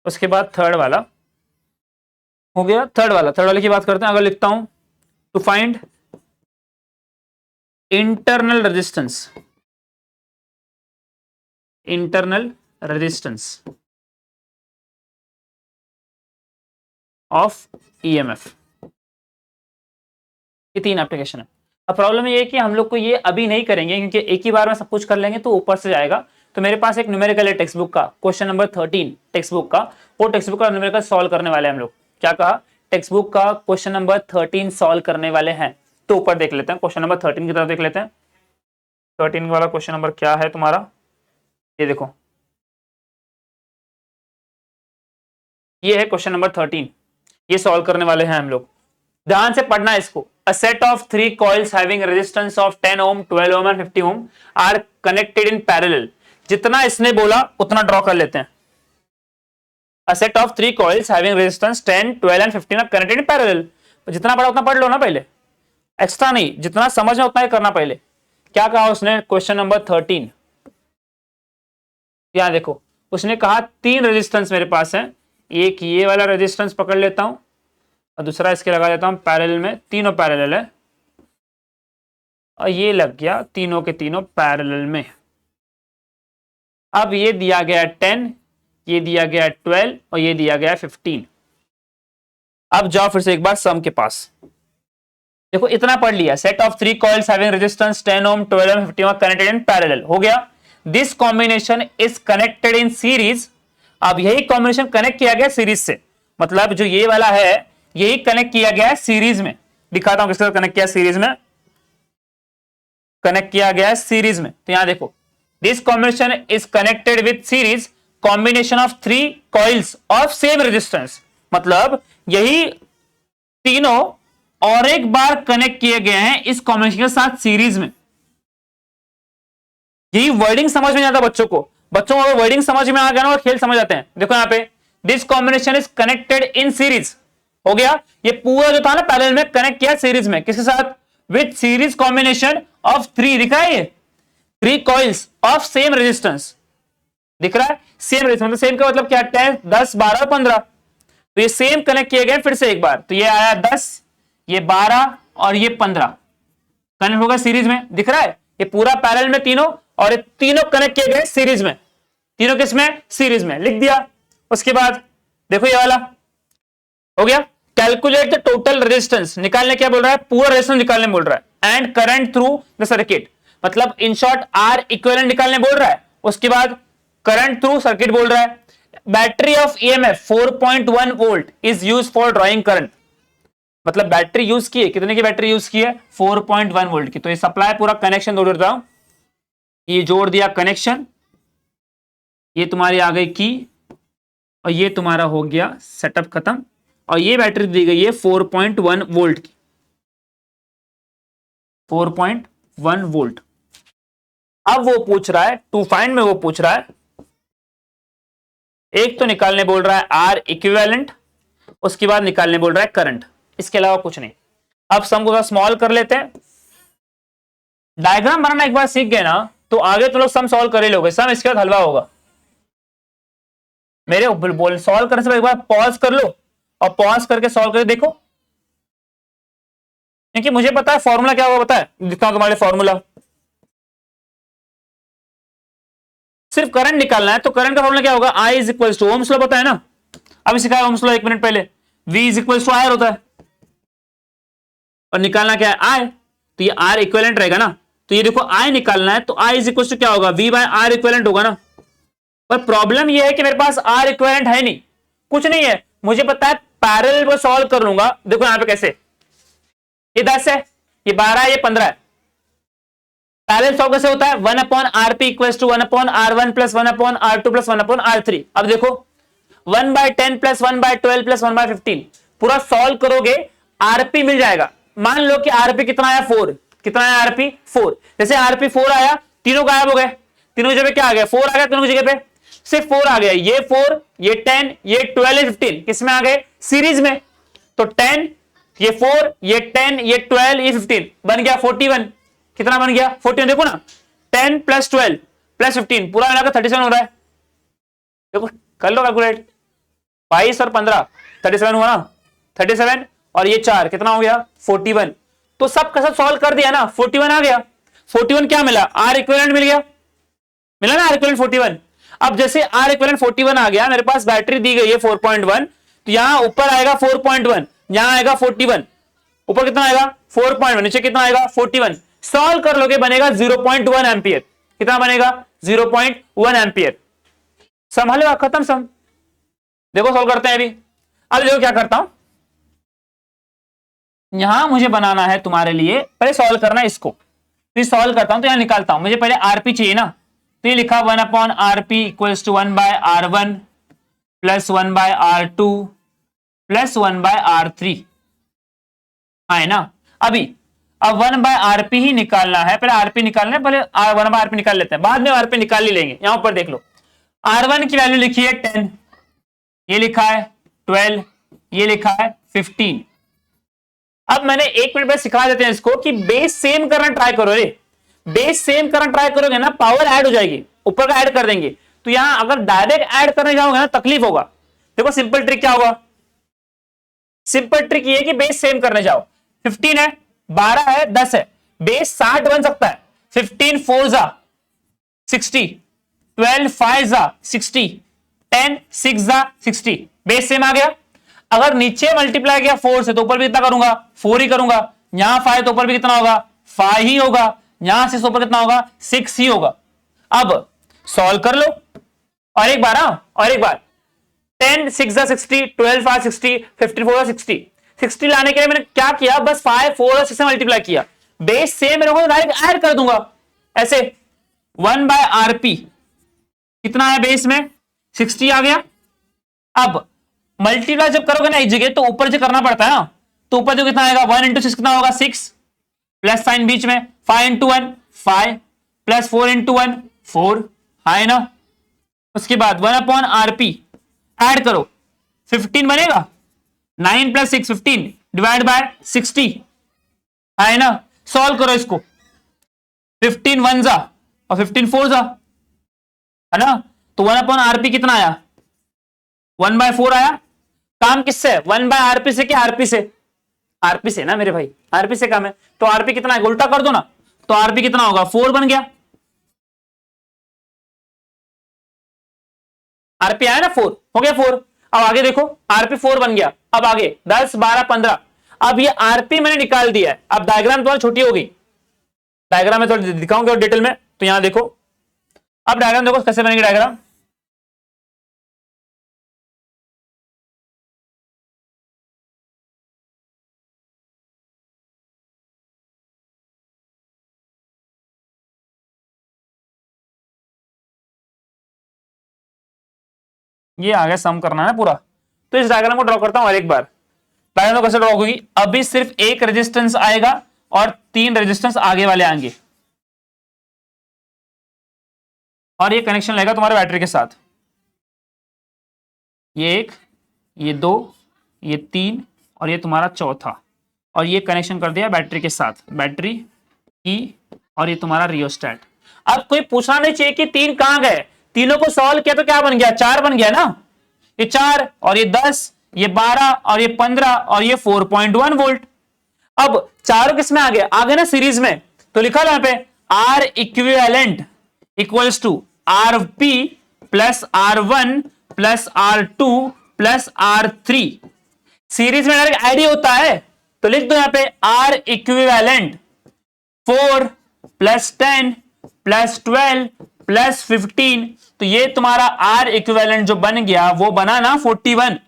उसके बाद थर्ड वाला हो गया, थर्ड वाले की बात करते हैं। अगर लिखता हूं to find internal resistance of EMF। ये 3 एप्लीकेशन है। अब प्रॉब्लम ये है कि हम लोग को ये अभी नहीं करेंगे, क्योंकि एक ही बार में सब कुछ कर लेंगे तो ऊपर से जाएगा। तो मेरे पास एक न्यूमेरिकल है टेक्स्ट बुक का, क्वेश्चन नंबर 13 टेक्स्ट बुक का, वो टेक्स्ट बुक का न्यूमेरिकल सॉल्व करने वाले हैं हम लोग। क्या कहा, टेक्स्ट बुक का क्वेश्चन नंबर 13 सॉल्व करने वाले हैं। तो ऊपर देख लेते हैं, क्वेश्चन नंबर 13 की तरफ देख लेते हैं। 13 वाला क्वेश्चन नंबर क्या है तुम्हारा, ये देखो, ये है क्वेश्चन नंबर 13, ये सॉल्व करने वाले हैं हम लोग। ध्यान से पढ़ना इसको। A set of 3 coils having resistance of 10 ohm, 12 ohm and 50 ohm are connected in parallel। जितना इसने बोला उतना ड्रॉ कर लेते हैं। A set of 3 coils having resistance 10, 12 and 15 are connected in parallel। जितना पढ़ा उतना पढ़ लो ना पहले, एक्स्ट्रा नहीं, जितना समझ में उतना ही करना पहले। क्या कहा उसने, क्वेश्चन नंबर 13, यहां देखो, उसने कहा 3 रेजिस्टेंस मेरे पास है। एक ये वाला रेजिस्टेंस पकड़ लेता हूं और दूसरा इसके लगा देता हूं पैरेलल में, तीनों पैरेलल है, और ये लग गया तीनों के तीनों पैरेलल में। अब ये दिया गया 10, ये दिया गया 12 और ये दिया गया 15। अब जाओ फिर से एक बार सम के पास। देखो इतना पढ़ लिया, set of 3 coils having resistance 10 ohm 12 ohm 50 ohm connected in parallel हो गया। This combination is connected in series. अब यही कॉम्बिनेशन कनेक्ट किया गया सीरीज से, मतलब जो ये वाला है यही कनेक्ट किया गया है सीरीज में। दिखाता हूं किसके साथ कनेक्ट किया सीरीज में, कनेक्ट किया गया है सीरीज में। तो यहां देखो, this combination is connected with series combination of 3 coils of same resistance, मतलब यही तीनों और एक बार कनेक्ट किए गए हैं इस कॉम्बिनेशन के साथ सीरीज में। यही वर्डिंग समझ में आता बच्चों को, बच्चों को वर्डिंग समझ में आ गया ना और खेल समझ आते हैं। देखो यहां पे this combination is connected in series हो गया, ये पूरा जो था ना पैरेलल में कनेक्ट किया सीरीज में, किसके साथ, विद सीरीज कॉम्बिनेशन ऑफ 3, दिखा है ये 3 कॉइल्स ऑफ सेम रेजिस्टेंस, दिख रहा है सेम रेजिस्टेंस, मतलब सेम का मतलब क्या, 10 10 12 15, तो ये सेम कनेक्ट किए गए फिर से एक बार, तो ये आया 10, ये 12 और ये 15 कनेक्ट होगा सीरीज में, दिख रहा है ये पूरा पैरेलल में तीनों, और ये तीनों कनेक्ट किए गए सीरीज में, तीनों किसमें, सीरीज में, लिख दिया। उसके बाद देखो ये वाला हो गया, कैलकुलेट द टोटल रेजिस्टेंस, निकालने क्या बोल रहा है, पूरा रेजिस्टेंस निकालने बोल रहा है, and current through the circuit, मतलब इन शॉर्ट आर इक्विवेलेंट निकालने बोल रहा है। उसके बाद करंट थ्रू सर्किट बोल रहा है। Battery of EMF 4.1 volt is use for drawing current, मतलब बैटरी यूज की है, कितने की बैटरी यूज की है, 4.1 वोल्ट की। तो ये सप्लाई पूरा कनेक्शन जोड़ देता हूं, ये जोड़ दिया कनेक्शन, ये तुम्हारी आ गई की, और ये तुम्हारा हो गया सेटअप खत्म, और ये बैटरी दी गई है 4.1 वोल्ट की, 4.1 वोल्ट। अब वो पूछ रहा है टू फाइंड में, वो पूछ रहा है एक तो निकालने बोल रहा है आर इक्विवेलेंट, उसके बाद निकालने बोल रहा है करंट, इसके अलावा कुछ नहीं। अब सम को स्मॉल कर लेते हैं, डायग्राम बनाना एक बार सीख गए ना तो आगे तो लोग सम सॉल्व कर ही लोगे, सम इसके बाद हलवा होगा। मेरे बोल सॉल्व करने से एक बार पॉज कर लो और पॉज करके सॉल्व करके देखो, क्योंकि मुझे पता है फॉर्मूला क्या होगा, पता है, दिखाऊं तुम्हारे फॉर्मूला, सिर्फ करंट निकालना है तो करंट का फॉर्मूला क्या होगा, I is equal to, Ohm's law पता है ना, अभी सिखाया ओम्स लॉ 1 मिनट पहले, V is equal to R होता है, और निकालना क्या है I, तो ये R इक्विवेलेंट रहेगा ना, तो ये देखो I निकालना है तो I इज इक्वल टू क्या होगा, V बाय R इक्विवेलेंट होगा ना। पर प्रॉब्लम ये है कि मेरे पास R इक्विवेलेंट है नहीं, कुछ नहीं है, मुझे पता है पैरेलल पर सॉल्व कर लूंगा। देखो यहां पे कैसे, ये 10 है, ये 12 है, ये 15 है, पैरेलल सॉल्व कैसे होता है, 1/RP equals to 1/R1 plus 1/R2 plus 1/R3। अब देखो 1/10 प्लस 1/12 प्लस 1/15 पूरा सॉल्व करोगे, आरपी मिल जाएगा। मान लो कि आरपी कितना आया, 4, कितना आया आरपी 4, जैसे आरपी 4 आया, तीनों गायब हो गए, तीनों जगह क्या आ गया, 4 आ गया, तीनों जगह पे सिर्फ 4 आ गया, ये 4 ये 10 ये 12 ये 15 किसमें आ गए, सीरीज में, तो 10 ये 4 ये 10 ये 12 ये 15 बन गया 41, कितना बन गया 41, देखो ना 10 प्लस 12 प्लस 15 पूरा मिलाकर 37 हो रहा है, देखो कर लो कैलकुलेट, 22 और 15 37 हुआ ना, 37 और ये 4 कितना हो गया 41, तो सब का सब सॉल्व कर दिया ना, 41 आ गया, 41 क्या मिला, आर इक्विवेलेंट मिल गया, मिला ना आर इक्विवेलेंट 41। अब जैसे आर इक्विवेलेंट 41 आ गया, मेरे पास बैटरी दी गई है 4.1, तो यहां ऊपर आएगा 4.1, यहां आएगा 41, ऊपर कितना आएगा 4.1, नीचे कितना आएगा 41, सॉल्व कर लोगे बनेगा 0.1 एम्पियर, कितना बनेगा 0.1 एम्पियर। संभालेगा, खत्म सम। देखो सॉल्व करते हैं अभी। अब देखो क्या करता हूं, यहां मुझे बनाना है तुम्हारे लिए, पहले सॉल्व करना है इसको, फिर सॉल्व करता हूं, तो यहां निकालता हूं, मुझे पहले आरपी चाहिए ना, तो ये लिखा 1/RP equals to 1/R1 plus 1/R2 plus 1/R3 है ना। अभी अब 1/RP ही निकालना है, पहले आरपी निकालना है, पहले 1/RP निकाल लेते हैं, बाद में आरपी निकाल ही लेंगे। यहां पर देख लो R1 की वैल्यू लिखी है 10, ये लिखा है 12, ये लिखा है 15। अब मैंने 1 मिनट में सिखा देते हैं इसको कि बेस सेम करना ट्राई करो रे, बेस सेम करना ट्राई करोगे ना पावर ऐड हो जाएगी, ऊपर का ऐड कर देंगे, तो यहां अगर डायरेक्ट ऐड करने जाओगे ना तकलीफ होगा। देखो सिंपल ट्रिक क्या होगा, सिंपल ट्रिक ये कि बेस सेम करने जाओ, 15 है 12 है 10 है, बेस 60 बन सकता है, 15 4 जा 60, 12 5 जा 60, 10 6 जा 60, बेस सेम आ गया। अगर नीचे मल्टीप्लाई किया 4 से तो ऊपर भी इतना करूंगा 4 ही करूंगा, यहां 5 तो ऊपर भी कितना होगा 5 ही होगा, यहां से ऊपर कितना होगा 6 ही होगा। अब सॉल्व कर लो और एक बार, और एक बार 10 6 60, 12 5 60, 54 60, 60 लाने के लिए मैंने क्या किया, बस 5 4 और 6 से मल्टीप्लाई किया, बेस सेम मेरे को डायरेक्ट ऐड कर दूंगा ऐसे। 1/rp कितना है बेस में 60 आ गया। अब मल्टीप्लाई जब करोगे ना एक जगह तो ऊपर जो करना पड़ता है ना, तो ऊपर जो कितना आएगा 1 इंटू 6 कितना होगा 6, प्लस साइन बीच में 5 इंटू 1 5, प्लस 4 इंटू 1 4, है ना। उसके बाद 1/rp ऐड करो 15 बनेगा, 9 प्लस 6 15 डिवाइड बाय 60, है ना। सॉल्व करो इसको, 15 1 जा और 15 4 जा, है ना। तो 1/rp कितना आया 1/4 आया। काम किससे 1/rp से क्या rp से, rp से ना मेरे भाई, rp से काम है। तो rp कितना है उल्टा कर दो ना, तो rp कितना होगा 4 बन गया, rp आया ना 4 हो गया 4। अब आगे देखो rp 4 बन गया, अब आगे 10 12 15, अब ये rp मैंने निकाल दिया है। अब डायग्राम थोड़ा छोटी हो गई, डायग्राम में थोड़ा दिखाऊंगा डिटेल में, तो यहां देखो, अब डायग्राम देखो कैसे बनेगी डायग्राम। ये आ गया, सम करना है पूरा। तो इस डायग्राम को ड्रॉ करता हूं और एक बार डायग्राम कैसे ड्रॉ होगी। अभी सिर्फ एक रेजिस्टेंस आएगा और 3 रेजिस्टेंस आगे वाले आएंगे, और ये कनेक्शन लेगा तुम्हारे बैटरी के साथ। ये 1, ये 2, ये 3 और ये तुम्हारा चौथा, और ये कनेक्शन कर दिया बैटरी के साथ, बैटरी की, और ये तुम्हारा रियोस्टेट। अब कोई पूछना नहीं चाहिए कि 3 कहां गए, तीनों को सॉल्व किया तो क्या बन गया 4 बन गया ना। ये 4 और ये 10, ये 12 और ये 15 और ये 4.1 वोल्ट। अब चारों किसमें आ गए ना सीरीज में, तो लिखा ना यहाँ पे R equivalent equals to RP plus R1 plus R2 plus R3। Series में डायरेक्ट आईडी होता है, तो लिख दो यहां पे R equivalent 4 plus 10 plus 12 plus 15। तो ये तुम्हारा R इक्विवेलेंट जो बन गया वो बना ना 41,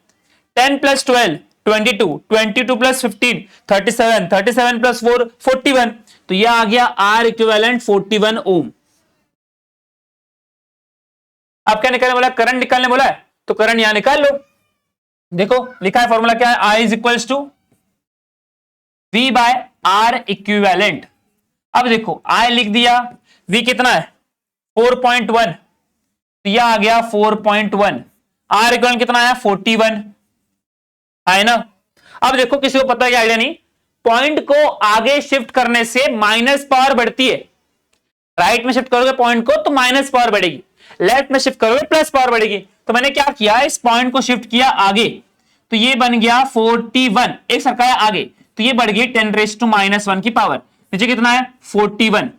10 प्लस 12 22, 22 प्लस 15 37, 37 प्लस 4 41। तो ये आ गया R इक्विवेलेंट 41 ओम। अब क्या निकालने बोला, करंट निकालने बोला है, तो करंट यहां निकाल लो। देखो लिखा है फॉर्मूला क्या है, I is equals to V by R equivalent. अब देखो I लिख दिया, V कितना है 4.1, तो यह आ गया 4.1, R इक्विवेलेंट कितना है 41, है ना। अब देखो किसी को पता है क्या आइडिया नहीं, पॉइंट को आगे शिफ्ट करने से माइनस पावर बढ़ती है। राइट में शिफ्ट करोगे पॉइंट को तो माइनस पावर बढ़ेगी, लेफ्ट में शिफ्ट करोगे प्लस पावर बढ़ेगी। तो मैंने क्या किया, इस पॉइंट को शिफ्ट किया आगे, तो ये बन गया 41, एक सरकाया आगे, तो ये बढ़ गई 10⁻⁻1 की पावर, नीचे कितना है 41।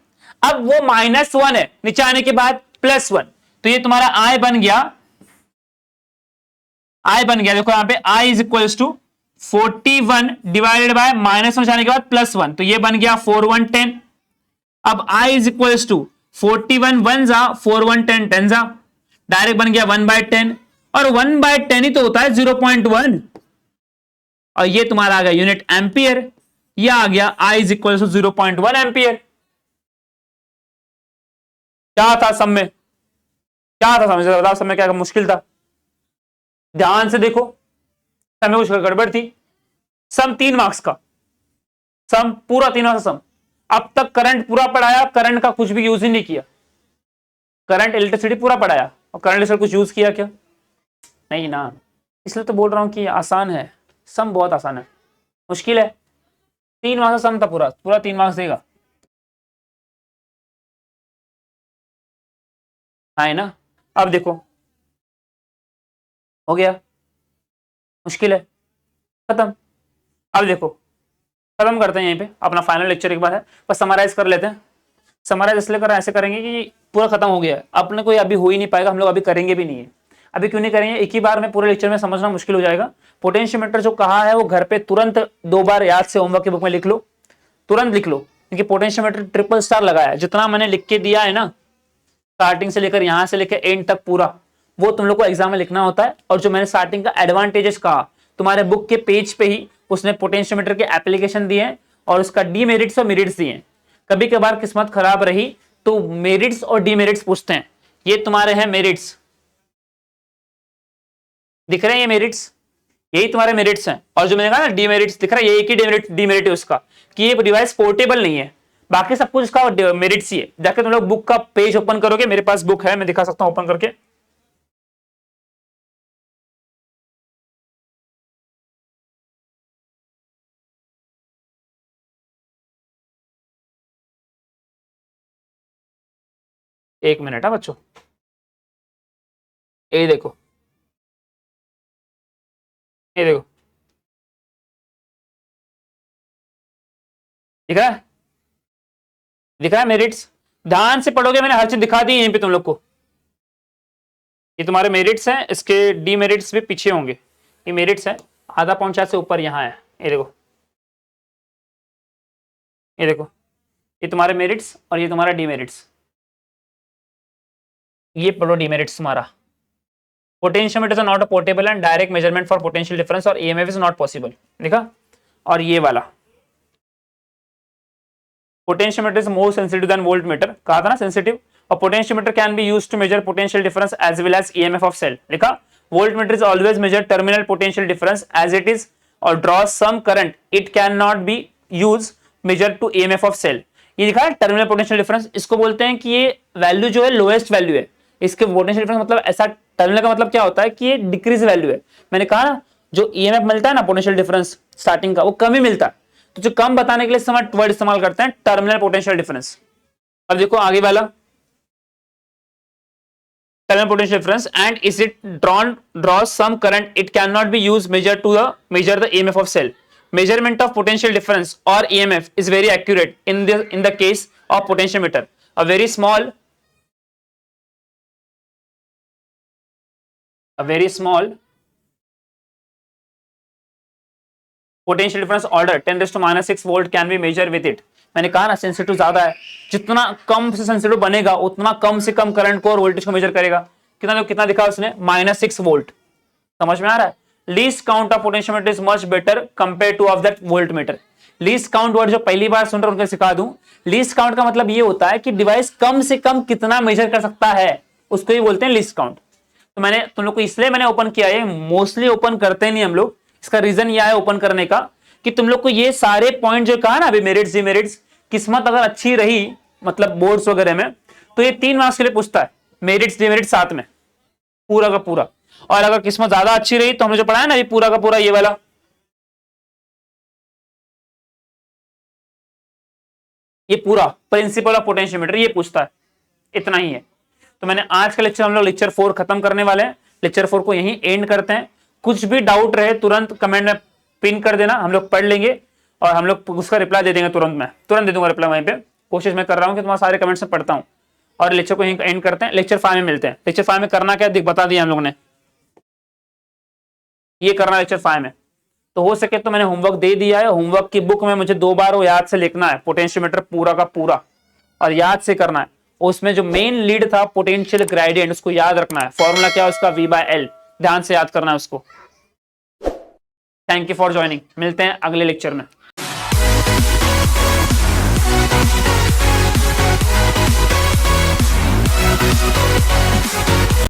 अब वो -1 है, नीचे आने के बाद +1, तो ये तुम्हारा I बन गया, देखो यहां पे I is equals to 41 divided by -1 जाने के बाद +1, तो ये बन गया 4110। अब I इज इक्वल्स टू 41 1 जा 41 10 10 जा, डायरेक्ट बन गया 1/10, और 1/10 ही तो होता है 0.1, और ये तुम्हारा आ गया यूनिट एम्पियर, ये आ गया I is equals to 0.1 ampere. क्या था सब में, क्या था समझ बताओ, सब में क्या मुश्किल था, ध्यान से देखो, समय कुछ गड़बड़ थी। सम 3 मार्क्स का, सम पूरा 3 मार्क्स का सम। अब तक करंट पूरा पढ़ाया, करंट का कुछ भी यूज ही नहीं किया, करंट इलेक्ट्रिसिटी पूरा पढ़ाया, और करंट से कुछ यूज किया क्या, नहीं ना। इसलिए तो बोल रहा हूं कि आसान है, सम बहुत आसान है, मुश्किल है। 3 मार्क्स का सम था, पूरा 3 मार्क्स देगा, है ना। अब देखो हो गया, मुश्किल है, खत्म। अब देखो खत्म करते हैं यहीं पे, अपना फाइनल लेक्चर एक बार है, बस समराइज कर लेते हैं। समराइज इसलिए कर ऐसे करेंगे कि पूरा खत्म हो गया है, अपने कोई अभी हो ही नहीं पाएगा, हम लोग अभी करेंगे भी नहीं है। अभी क्यों नहीं करेंगे, एक ही बार में पूरे लेक्चर में समझना मुश्किल हो जाएगा। पोटेंशियोमीटर जो कहा है वो घर पे तुरंत 2 बार याद से होमवर्क की बुक में लिख लो, तुरंत लिख लो, क्योंकि पोटेंशियोमीटर ट्रिपल स्टार लगाया है। जितना मैंने लिख के दिया है ना, स्टार्टिंग से लेकर यहां से लेकर एंड तक पूरा, वो तुम लोग को एग्जाम में लिखना होता है। और जो मैंने स्टार्टिंग का एडवांटेजेस कहा, तुम्हारे बुक के पेज पे ही उसने पोटेंशियोमीटर के एप्लीकेशन दिए हैं और उसका डीमेरिट्स और मेरिट्स दिए हैं। कभी कभार किस्मत खराब रही तो मेरिट्स और डीमेरिट्स पूछते हैं। ये तुम्हारे हैं मेरिट्स, दिख रहे हैं ये मेरिट्स, यही तुम्हारे मेरिट्स हैं। और जो मैंने कहा ना डीमेरिट्स दिख रहा है, ये एक ही डीमेरिट है उसका कि ये डिवाइस पोर्टेबल नहीं है, बाकी सब कुछ इसका मेरिट्स ही है। जाके तुम लोग बुक का पेज ओपन करोगे, मेरे पास बुक है, मैं दिखा सकता हूं ओपन करके। एक मिनट है बच्चों, ये देखो, ये देखो, दिख रहा है, दिख रहा है मेरिट्स। ध्यान से पढ़ोगे, मैंने हर चीज दिखा दी यहीं पे तुम लोग को। ये तुम्हारे मेरिट्स हैं, इसके डीमेरिट्स भी पीछे होंगे। ये मेरिट्स है, आधा पौन से ऊपर यहाँ है, ये देखो, ये देखो, ये तुम्हारे मेरिट्स और ये तुम्हारा डीमेरिट्स। ये पढ़ो डीमेरिट्स तुम्हारा। Potentiometer is not a portable and direct measurement for potential difference और ईएमएफ इज नॉट पॉसिबल, देखा। और ये वाला potentiometer is more sensitive than voltmeter, कहा था ना सेंसिटिव। और potentiometer can be used to measure potential difference as well as EMF of cell, लिखा। Voltmeter is always measure terminal potential difference as it is और draw some current, it can not be use major to EMF of cell. ये लिखा है terminal potential difference, इसको बोलते हैं कि ये वैल्यू जो है लोएस्ट वैल्यू है। इसके पोटेंशियल डिफरेंस मतलब ऐसा, टर्मिनल का मतलब क्या होता है कि ये डिक्रीज वैल्यू है। मैंने कहा ना जो ईएमएफ मिलता है ना पोटेंशियल डिफरेंस स्टार्टिंग का, वो कम ही मिलता है। तो जो कम बताने के लिए समय वर्ड इस्तेमाल करते हैं टर्मिनल पोटेंशियल डिफरेंस। अब देखो आगे वाला, terminal potential difference and is it draw some current, it can not be use measure the EMF of cell. Measurement of potential difference or EMF is very accurate in the case of potentiometer. A very small potential difference order 10⁻⁻⁶ volt can be measured with it. मैंने कहा ना sensitive ज्यादा है, जितना कम से sensitive बनेगा उतना कम से कम करंट को और वोल्टेज को मेजर करेगा। कितना दिखा उसने, -6 वोल्ट। समझ में आ रहा है। Least count of potentiometer is much better compare two of that voltmeter. Least count word जो पहली बार सुन रहे उनको सिखा दूं, लीस्ट काउंट का मतलब ये होता है कि डिवाइस कम से कम कितना मेजर कर सकता है, उसको ही बोलते हैं लीस्ट काउंट। तो मैंने तुम लोग को इसलिए मैंने ओपन किया है, मोस्टली ओपन करते नहीं हम लोग। इसका रीजन यह है ओपन करने का कि तुम लोग को ये सारे पॉइंट जो कहा ना अभी, मेरिट्स डिमेरिट्स, किस्मत अगर अच्छी रही मतलब बोर्ड्स वगैरह में, तो ये 3 मार्क्स के लिए पूछता है, मेरिट्स डिमेरिट्स साथ में पूरा का पूरा। और अगर किस्मत ज्यादा अच्छी रही तो हमने जो पढ़ा है ना ये पूरा का पूरा, ये वाला, ये पूरा प्रिंसिपल ऑफ पोटेंशियोमीटर ये पूछता है। इतना ही है। तो मैंने आज का लेक्चर, हम लोग लेक्चर 4 खत्म करने वाले हैं। लेक्चर 4 को यहीं एंड करते हैं। कुछ भी डाउट रहे तुरंत कमेंट में पिन कर देना, हम लोग पढ़ लेंगे और हम लोग उसका रिप्लाई दे देंगे तुरंत। मैं तुरंत दे दूंगा रिप्लाई वहीं पे। कोशिश मैं कर रहा हूँ कि तुम्हारे सारे कमेंट्स में पढ़ता हूँ। और लेक्चर को यहीं एंड करते हैं। लेक्चर 5 में मिलते हैं। लेक्चर 5 में करना क्या बता दिया हम लोगों ने, ये करना लेक्चर 5 में। तो हो सके तो मैंने होमवर्क दे दिया है। होमवर्क की बुक में मुझे 2 बार वो याद से लिखना है, पोटेंशियोमीटर पूरा का पूरा, और याद से करना है। उसमें जो मेन लीड था पोटेंशियल ग्रेडियंट, उसको याद रखना है। फॉर्मूला क्या है उसका, V/L, ध्यान से याद करना है उसको। Thank you for joining. मिलते हैं अगले लेक्चर में।